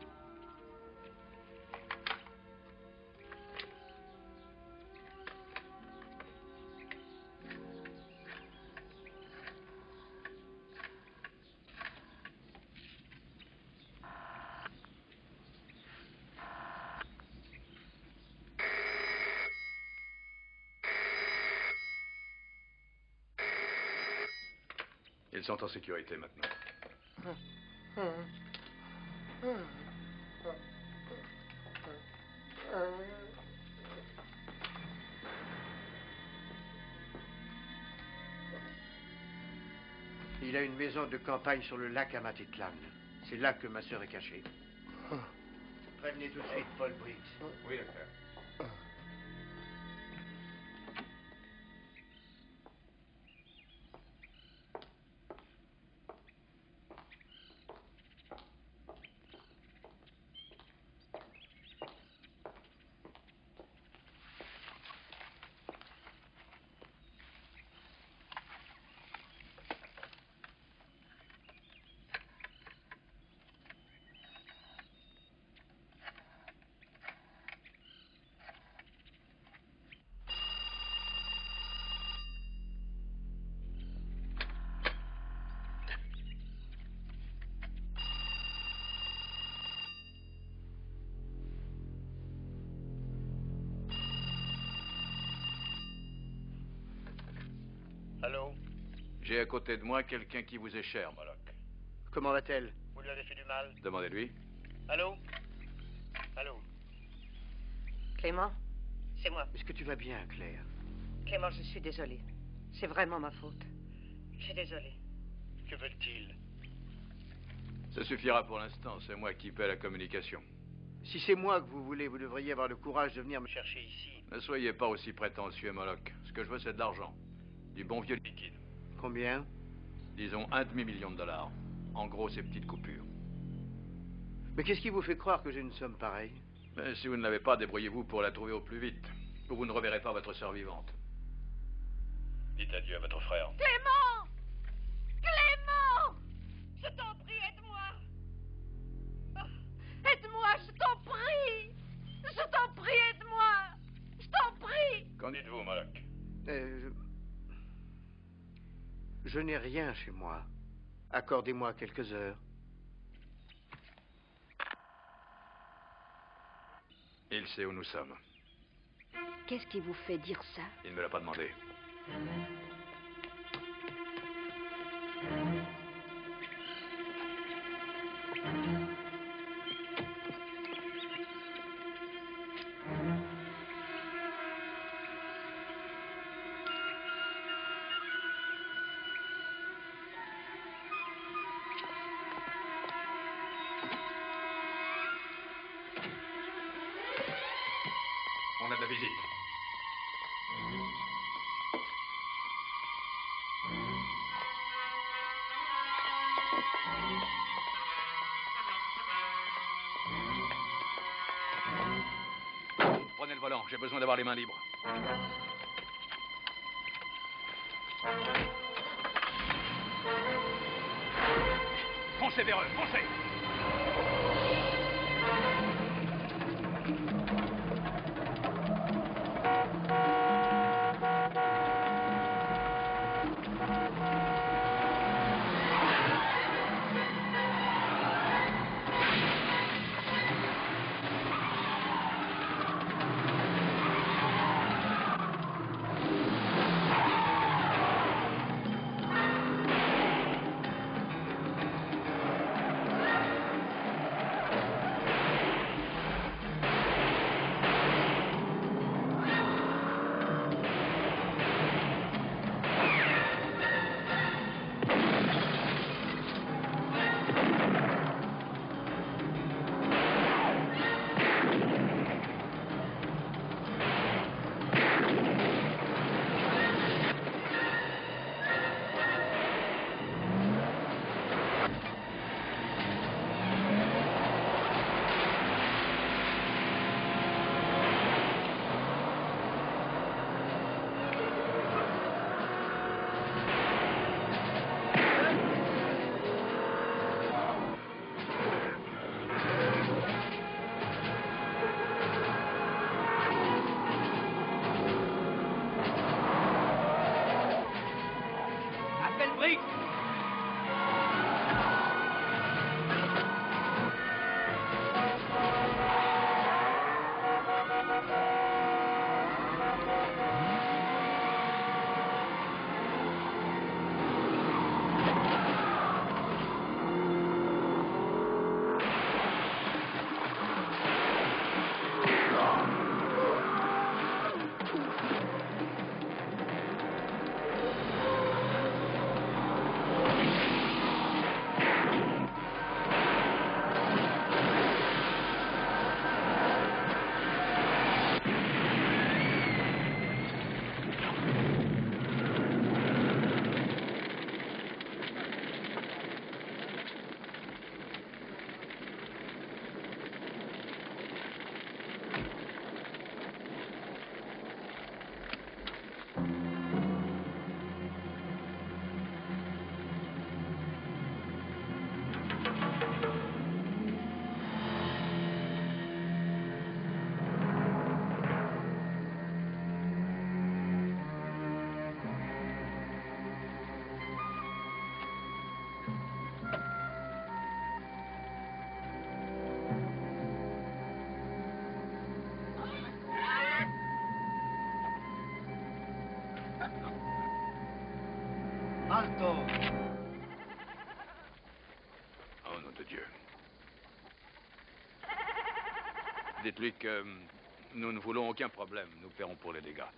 Ils sont en sécurité maintenant. Il a une maison de campagne sur le lac Amatitlan. C'est là que ma sœur est cachée. Prévenez tout de suite Paul Briggs. Oui, docteur. Allô? J'ai à côté de moi quelqu'un qui vous est cher, Moloch. Comment va-t-elle? Vous lui avez fait du mal? Demandez-lui. Allô? Allô? Clément, c'est moi. Est-ce que tu vas bien, Claire? Clément, je suis désolée. C'est vraiment ma faute. Je suis désolée. Que veulent-ils? Ça suffira pour l'instant, c'est moi qui paie la communication. Si c'est moi que vous voulez, vous devriez avoir le courage de venir me chercher ici. Ne soyez pas aussi prétentieux, Moloch. Ce que je veux, c'est de l'argent. Du bon vieux liquide. Combien? Disons $1,5 million. En gros, ces petites coupures. Mais qu'est-ce qui vous fait croire que j'ai une somme pareille? Mais si vous ne l'avez pas, débrouillez-vous pour la trouver au plus vite. Ou vous ne reverrez pas votre sœur vivante. Dites adieu à votre frère. Clément! Clément! Je t'en prie, aide-moi! Oh, aide-moi, je t'en prie! Je t'en prie, aide-moi! Je t'en prie! Qu'en dites-vous, Moloch? Je n'ai rien chez moi. Accordez-moi quelques heures. Il sait où nous sommes. Qu'est-ce qui vous fait dire ça? Il ne me l'a pas demandé. On a de la visite. volant. J'ai besoin d'avoir les mains libres. Foncez vers eux, foncez! Alto! Oh, nom de Dieu. Dites-lui que nous ne voulons aucun problème. Nous paierons pour les dégâts.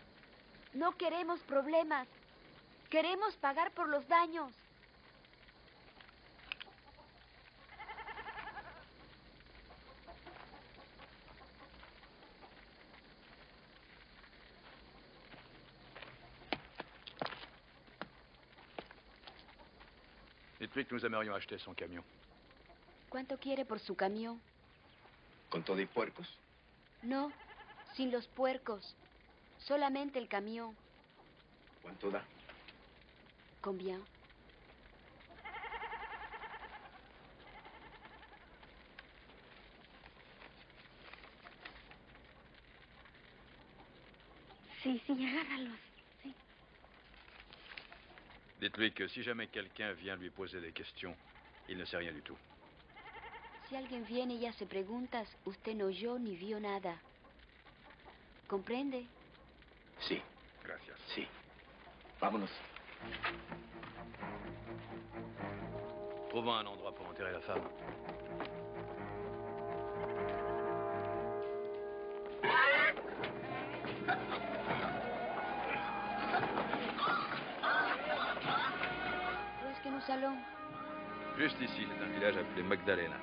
No queremos problemas. Queremos pagar por los daños. Dites-lui que nous aimerions acheter son camion. ¿Cuánto quiere por su camión? ¿Con todo y puercos? No, sin los puercos. Solamente el camión. ¿Cuánto da? Combien? Sí, agárralos. Sí. Dites-lui que si jamais quelqu'un vient lui poser des questions, il ne sait rien du tout. Si alguien viene y hace preguntas, usted no oyó ni vio nada. ¿Comprende? Sí. Gracias. Sí. Vámonos. Trouvons un endroit pour enterrer la femme. Où est-ce que nous allons? Juste ici, c'est un village appelé Magdalena.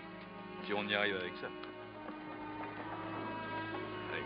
Si on y arrive avec ça. Allez.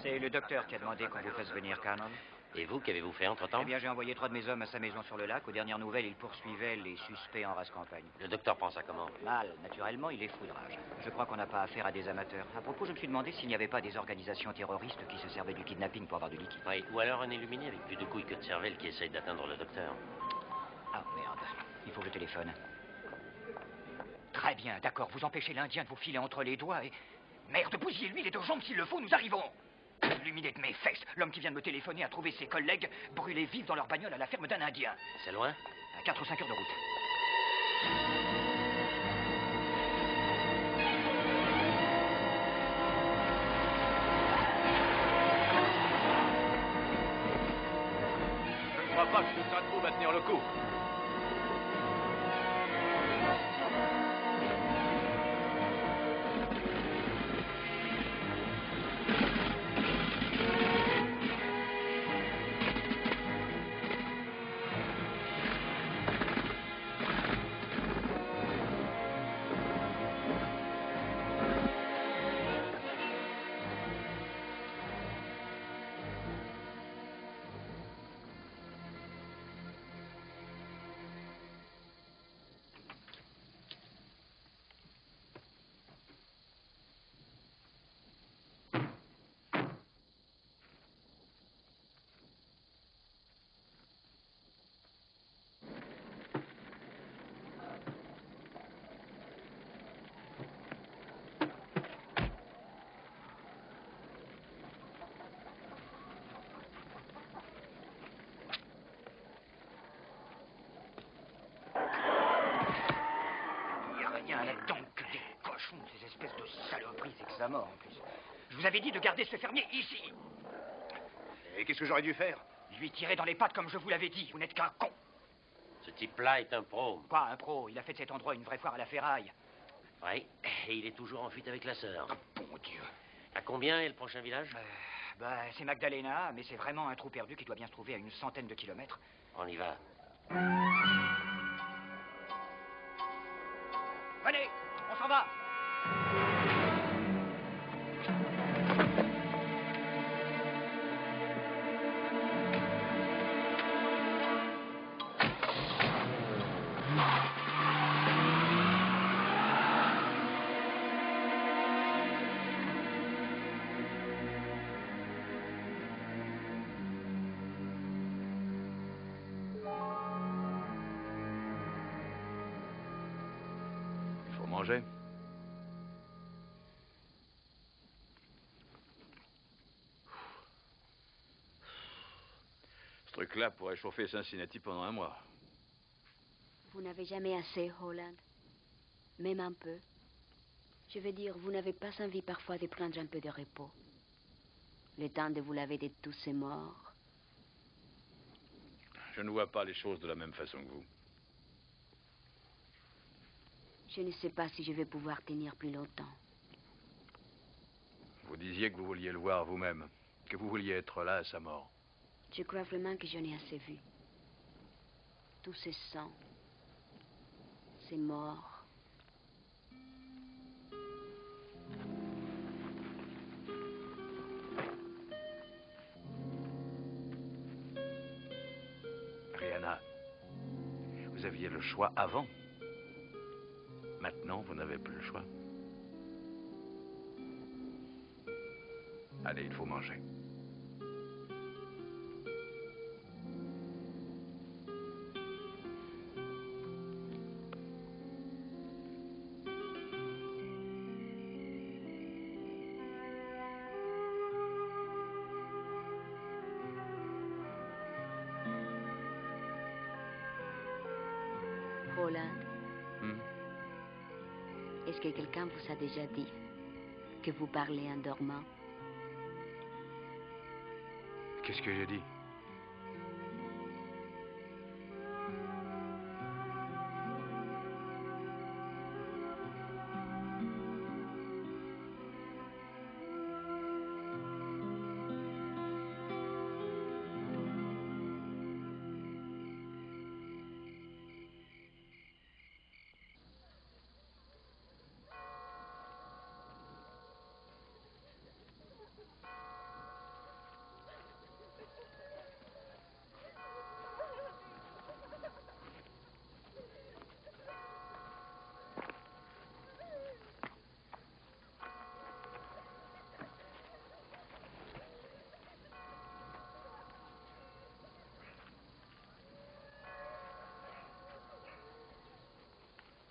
C'est le docteur qui a demandé qu'on vous fasse venir, Colonel. Et vous, qu'avez-vous fait entre-temps? Eh bien, j'ai envoyé 3 de mes hommes à sa maison sur le lac. Aux dernières nouvelles, il poursuivait les suspects en race campagne. Le docteur prend ça comment? Mal. Naturellement, il est foudrage. Je crois qu'on n'a pas affaire à des amateurs. À propos, je me suis demandé s'il n'y avait pas des organisations terroristes qui se servaient du kidnapping pour avoir du liquide. Oui, ou alors un illuminé avec plus de couilles que de cervelle qui essaye d'atteindre le docteur. Ah, merde. Il faut que je téléphone. Très bien, d'accord. Vous empêchez l'Indien de vous filer entre les doigts et... Merde, bousillez-lui les 2 jambes s'il le faut, nous arrivons. Illuminé de mes fesses, l'homme qui vient de me téléphoner a trouvé ses collègues brûlés vifs dans leur bagnole à la ferme d'un Indien. C'est loin? À 4 ou 5 heures de route. Je ne crois pas que ce train va tenir le coup. Rien là-dedans que des cochons, ces espèces de saloperies, c'est que ça mort en plus. Je vous avais dit de garder ce fermier ici. Et qu'est-ce que j'aurais dû faire? Lui tirer dans les pattes comme je vous l'avais dit. Vous n'êtes qu'un con. Ce type-là est un pro. Quoi, un pro? Il a fait de cet endroit une vraie foire à la ferraille. Oui, et il est toujours en fuite avec la sœur. Oh, bon Dieu. À combien est le prochain village? C'est Magdalena, mais c'est vraiment un trou perdu qui doit bien se trouver à une centaine de kilomètres. On y va. Venez, on s'en va. Manger. Ce truc-là pourrait chauffer Cincinnati pendant un mois. Vous n'avez jamais assez, Holland. Même un peu. Je veux dire, vous n'avez pas envie parfois de prendre un peu de repos. Le temps de vous laver de tous ces morts. Je ne vois pas les choses de la même façon que vous. Je ne sais pas si je vais pouvoir tenir plus longtemps. Vous disiez que vous vouliez le voir vous-même, que vous vouliez être là à sa mort. Je crois vraiment que j'en ai assez vu. Tout ce sang, ces morts. Rihanna, vous aviez le choix avant. Maintenant, vous n'avez plus le choix. Allez, il faut manger. Holland. Est-ce que quelqu'un vous a déjà dit que vous parlez en dormant? Qu'est-ce que j'ai dit?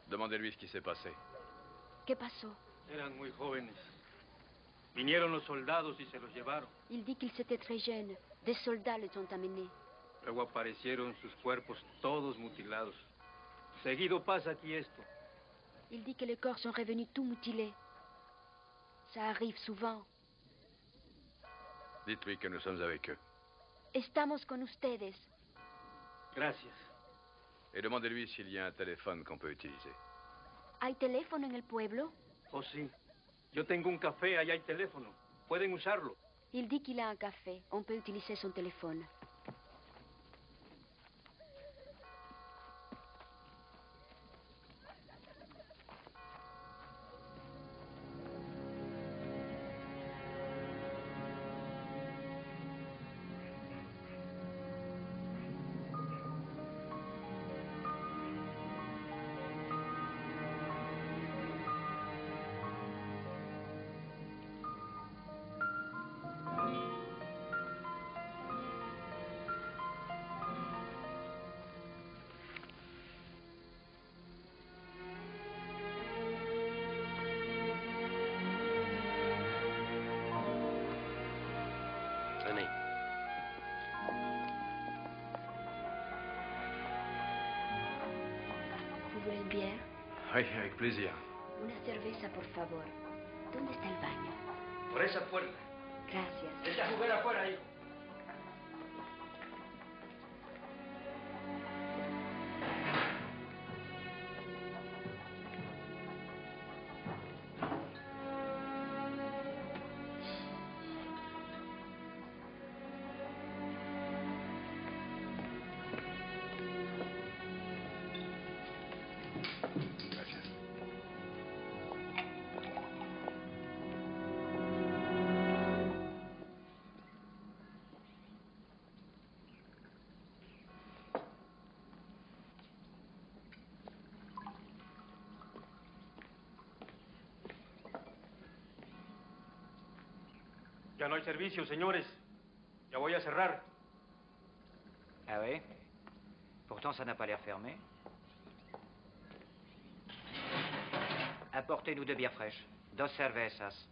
Demandez-lui ce qui s'est passé. ¿Qué pasó? Eran muy jóvenes. Vinieron los soldados y se los llevaron. Il dit qu'ils étaient très jeunes. Des soldats les ont amenés. Luego aparecieron sus cuerpos todos mutilados. Seguido pasa aquí esto. Il dit que les corps sont revenus tout mutilés. Ça arrive souvent. Dites-lui que nous sommes avec eux. Estamos con ustedes. Gracias. Et demandez-lui s'il y a un téléphone qu'on peut utiliser. ¿Hay teléfono en el pueblo? Oh, sí. Yo tengo un café, ahí hay teléfono. Pueden usarlo. Il dit qu'il a un café. On peut utiliser son téléphone. Tenez. Vous voulez une bière? Oui, avec plaisir. Una cerveza, por favor. ¿Dónde está el baño? Por esa puerta. Gracias. Vete a jugar afuera, hijo. Ya no hay servicio, señores. Ya voy a cerrar. Ah oui? Pourtant, ça n'a pas l'air fermé. Apportez-nous 2 bières fraîches. 2 cervezas.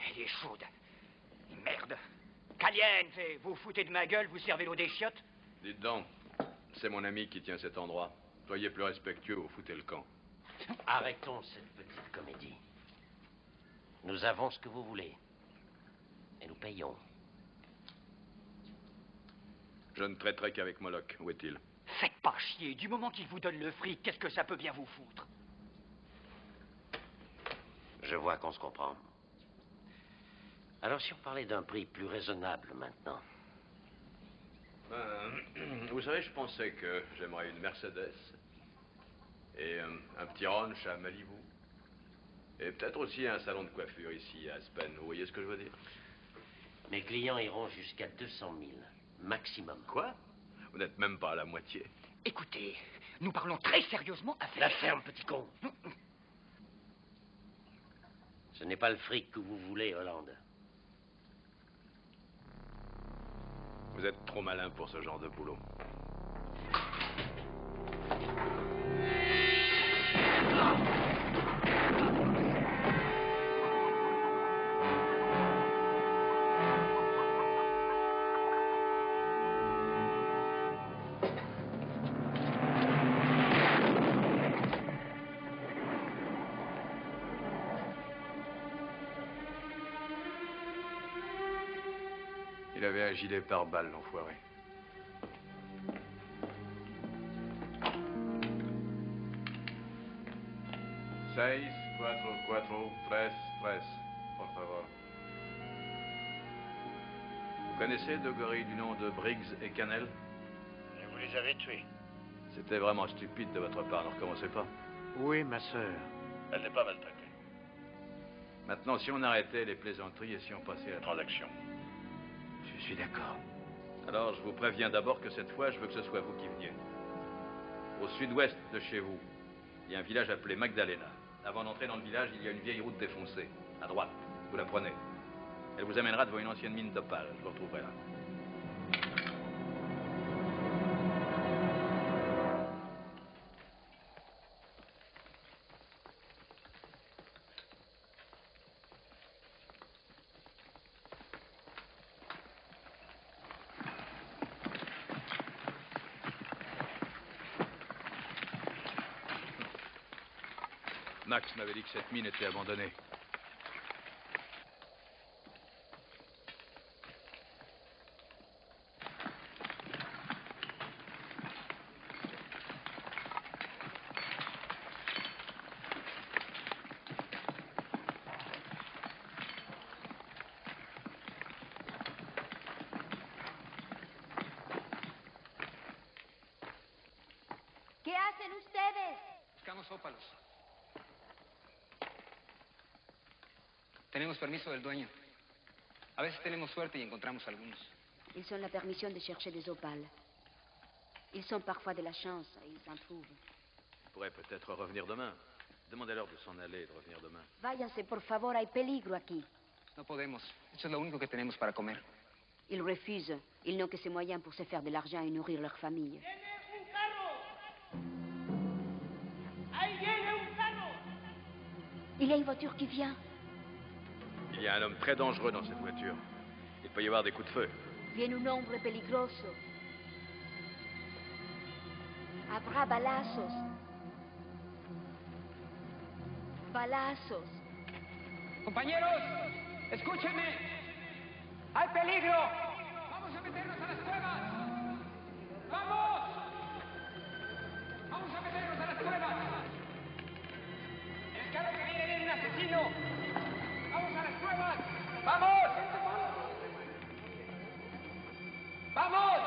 Elle est chaude. Merde. Caliente, vous foutez de ma gueule, vous servez l'eau des chiottes? Dites donc, c'est mon ami qui tient cet endroit. Soyez plus respectueux ou foutez le camp. Arrêtons cette petite comédie. Nous avons ce que vous voulez. Et nous payons. Je ne traiterai qu'avec Moloch. Où est-il? Faites pas chier. Du moment qu'il vous donne le fric, qu'est-ce que ça peut bien vous foutre? Je vois qu'on se comprend. Alors si on parlait d'un prix plus raisonnable maintenant. Vous savez, je pensais que j'aimerais une Mercedes et un petit ranch à Malibu. Et peut-être aussi un salon de coiffure ici à Aspen. Vous voyez ce que je veux dire? Mes clients iront jusqu'à 200 000, maximum. Quoi? Vous n'êtes même pas à la moitié. Écoutez, nous parlons très sérieusement avec... La ferme, petit con. Ce n'est pas le fric que vous voulez, Hollande. Vous êtes trop malin pour ce genre de boulot. Il avait un gilet pare-balles, l'enfoiré. Seis, cuatro, cuatro, tres, tres, por favor. Vous connaissez deux gorilles du nom de Briggs et Cannell? Et vous les avez tués. C'était vraiment stupide de votre part, ne recommencez pas. Où est ma sœur? Elle n'est pas maltraitée. Maintenant, si on arrêtait les plaisanteries et si on passait à la transaction. Je suis d'accord. Alors, je vous préviens d'abord que cette fois, je veux que ce soit vous qui veniez. Au sud-ouest de chez vous, il y a un village appelé Magdalena. Avant d'entrer dans le village, il y a une vieille route défoncée. À droite, vous la prenez. Elle vous amènera devant une ancienne mine d'opale. Je vous retrouverai là. Max m'avait dit que cette mine était abandonnée. ¿Qué hacen ustedes? Buscamos ópalos. Tenemos permiso del dueño. A veces tenemos suerte y encontramos algunos. Ils ont la permission de chercher des opales. Ils ont parfois de la chance et ils en trouvent. Ils pourraient peut-être revenir demain. Demandez-leur de s'en aller et de revenir demain. Váyanse, por favor, hay peligro aquí. No podemos. Eso es lo único que tenemos para comer. Ils refusent. Ils n'ont que ces moyens pour se faire de l'argent et nourrir leur famille. Il y a une voiture qui vient. Il y a un homme très dangereux dans cette voiture. Il peut y avoir des coups de feu. Viene un hombre peligroso. Habrá balazos. Balazos. Compañeros, escúchenme. ¡Hay peligro! ¡Vamos a meternos a las cuevas! ¡Vamos! ¡Vamos a meternos a las cuevas! ¡El carro que viene un asesino! ¡Vamos a las cuevas! ¡Vamos! ¡Vamos!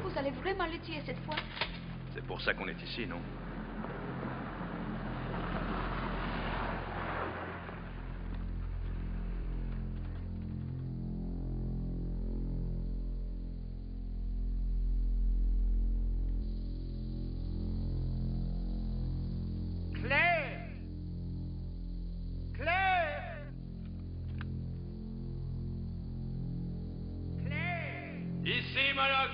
Vous allez vraiment le tuer cette fois? C'est pour ça qu'on est ici, non? Claire! Claire! Claire! Ici, Moloch!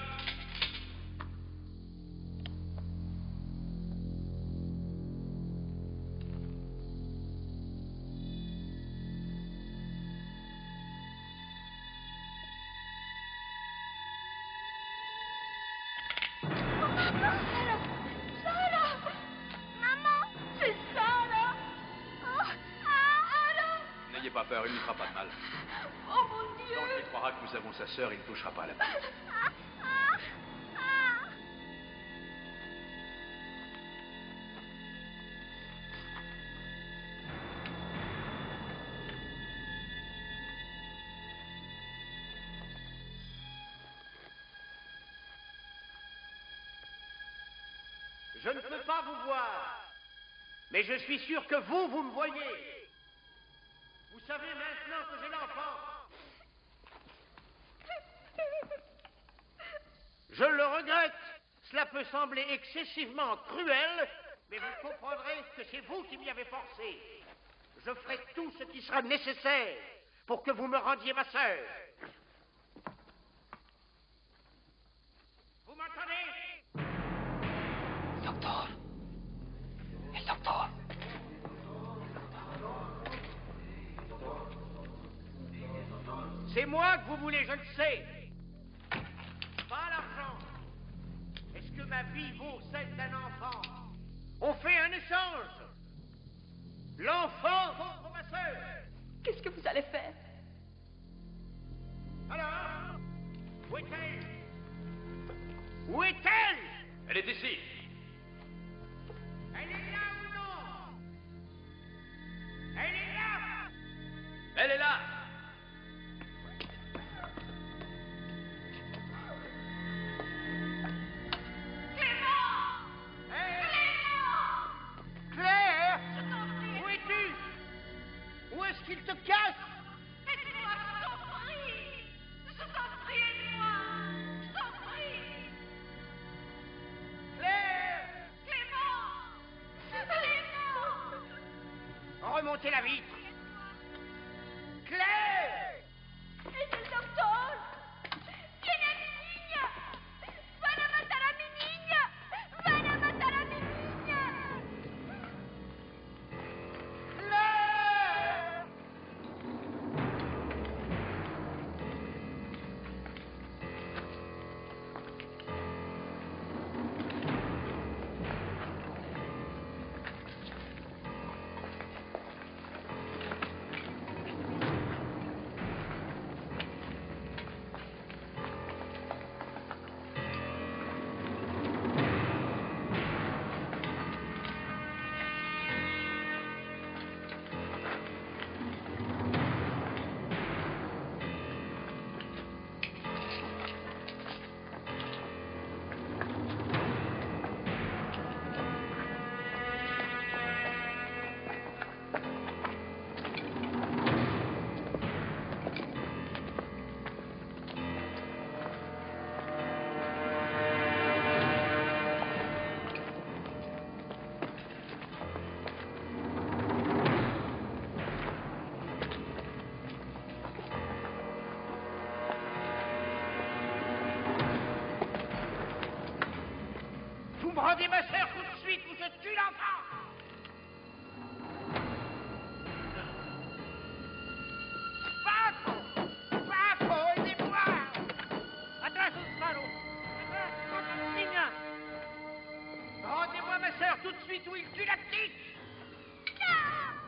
N'ayez pas peur, il ne lui fera pas de mal. Oh mon Dieu! Tant qu'il croira que nous avons sa sœur, il ne touchera pas à la petite. Je ne peux pas vous voir, mais je suis sûr que vous me voyez. Vous savez maintenant que j'ai l'enfant. Je le regrette. Cela peut sembler excessivement cruel, mais vous comprendrez que c'est vous qui m'y avez forcé. Je ferai tout ce qui sera nécessaire pour que vous me rendiez ma sœur. Vous m'entendez? Docteur. El docteur. C'est moi que vous voulez, je le sais. Pas l'argent. Est-ce que ma fille vaut celle d'un enfant. On fait un échange. L'enfant contre ma sœur. Qu'est-ce que vous allez faire? Alors, où est-elle? Où est-elle? Elle est ici. Elle est là ou non? Elle est là. Elle est là. Claire! Où es-tu? Où est-ce qu'il te cache? Aide-moi, je t'en prie. Je t'en prie, aide-moi. Je t'en prie. Claire! Clément! Clément! Remontez la vitre. Claire! Es el doctor. Tiene a mi niña. Van a matar a mi niña. Van a matar a mi niña. Claire! Vous me rendez ma sœur tout de suite ou je tue l'enfant! Paco! Paco, aidez-moi! Atrás, Osmaro! Atrás, niña! Rendez-moi ma sœur tout de suite ou il tue la petite! ¡No!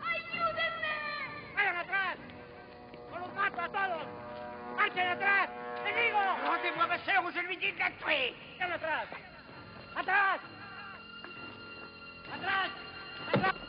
¡Ayúdenme! ¡Vayan atrás! ¡O los mato a todos! ¡Marchen atrás! ¡Les digo! Rendez-moi ma sœur ou je lui dis de la tuer! ¡Vayan atrás! ¡Atrás! ¡Atrás! ¡Atrás!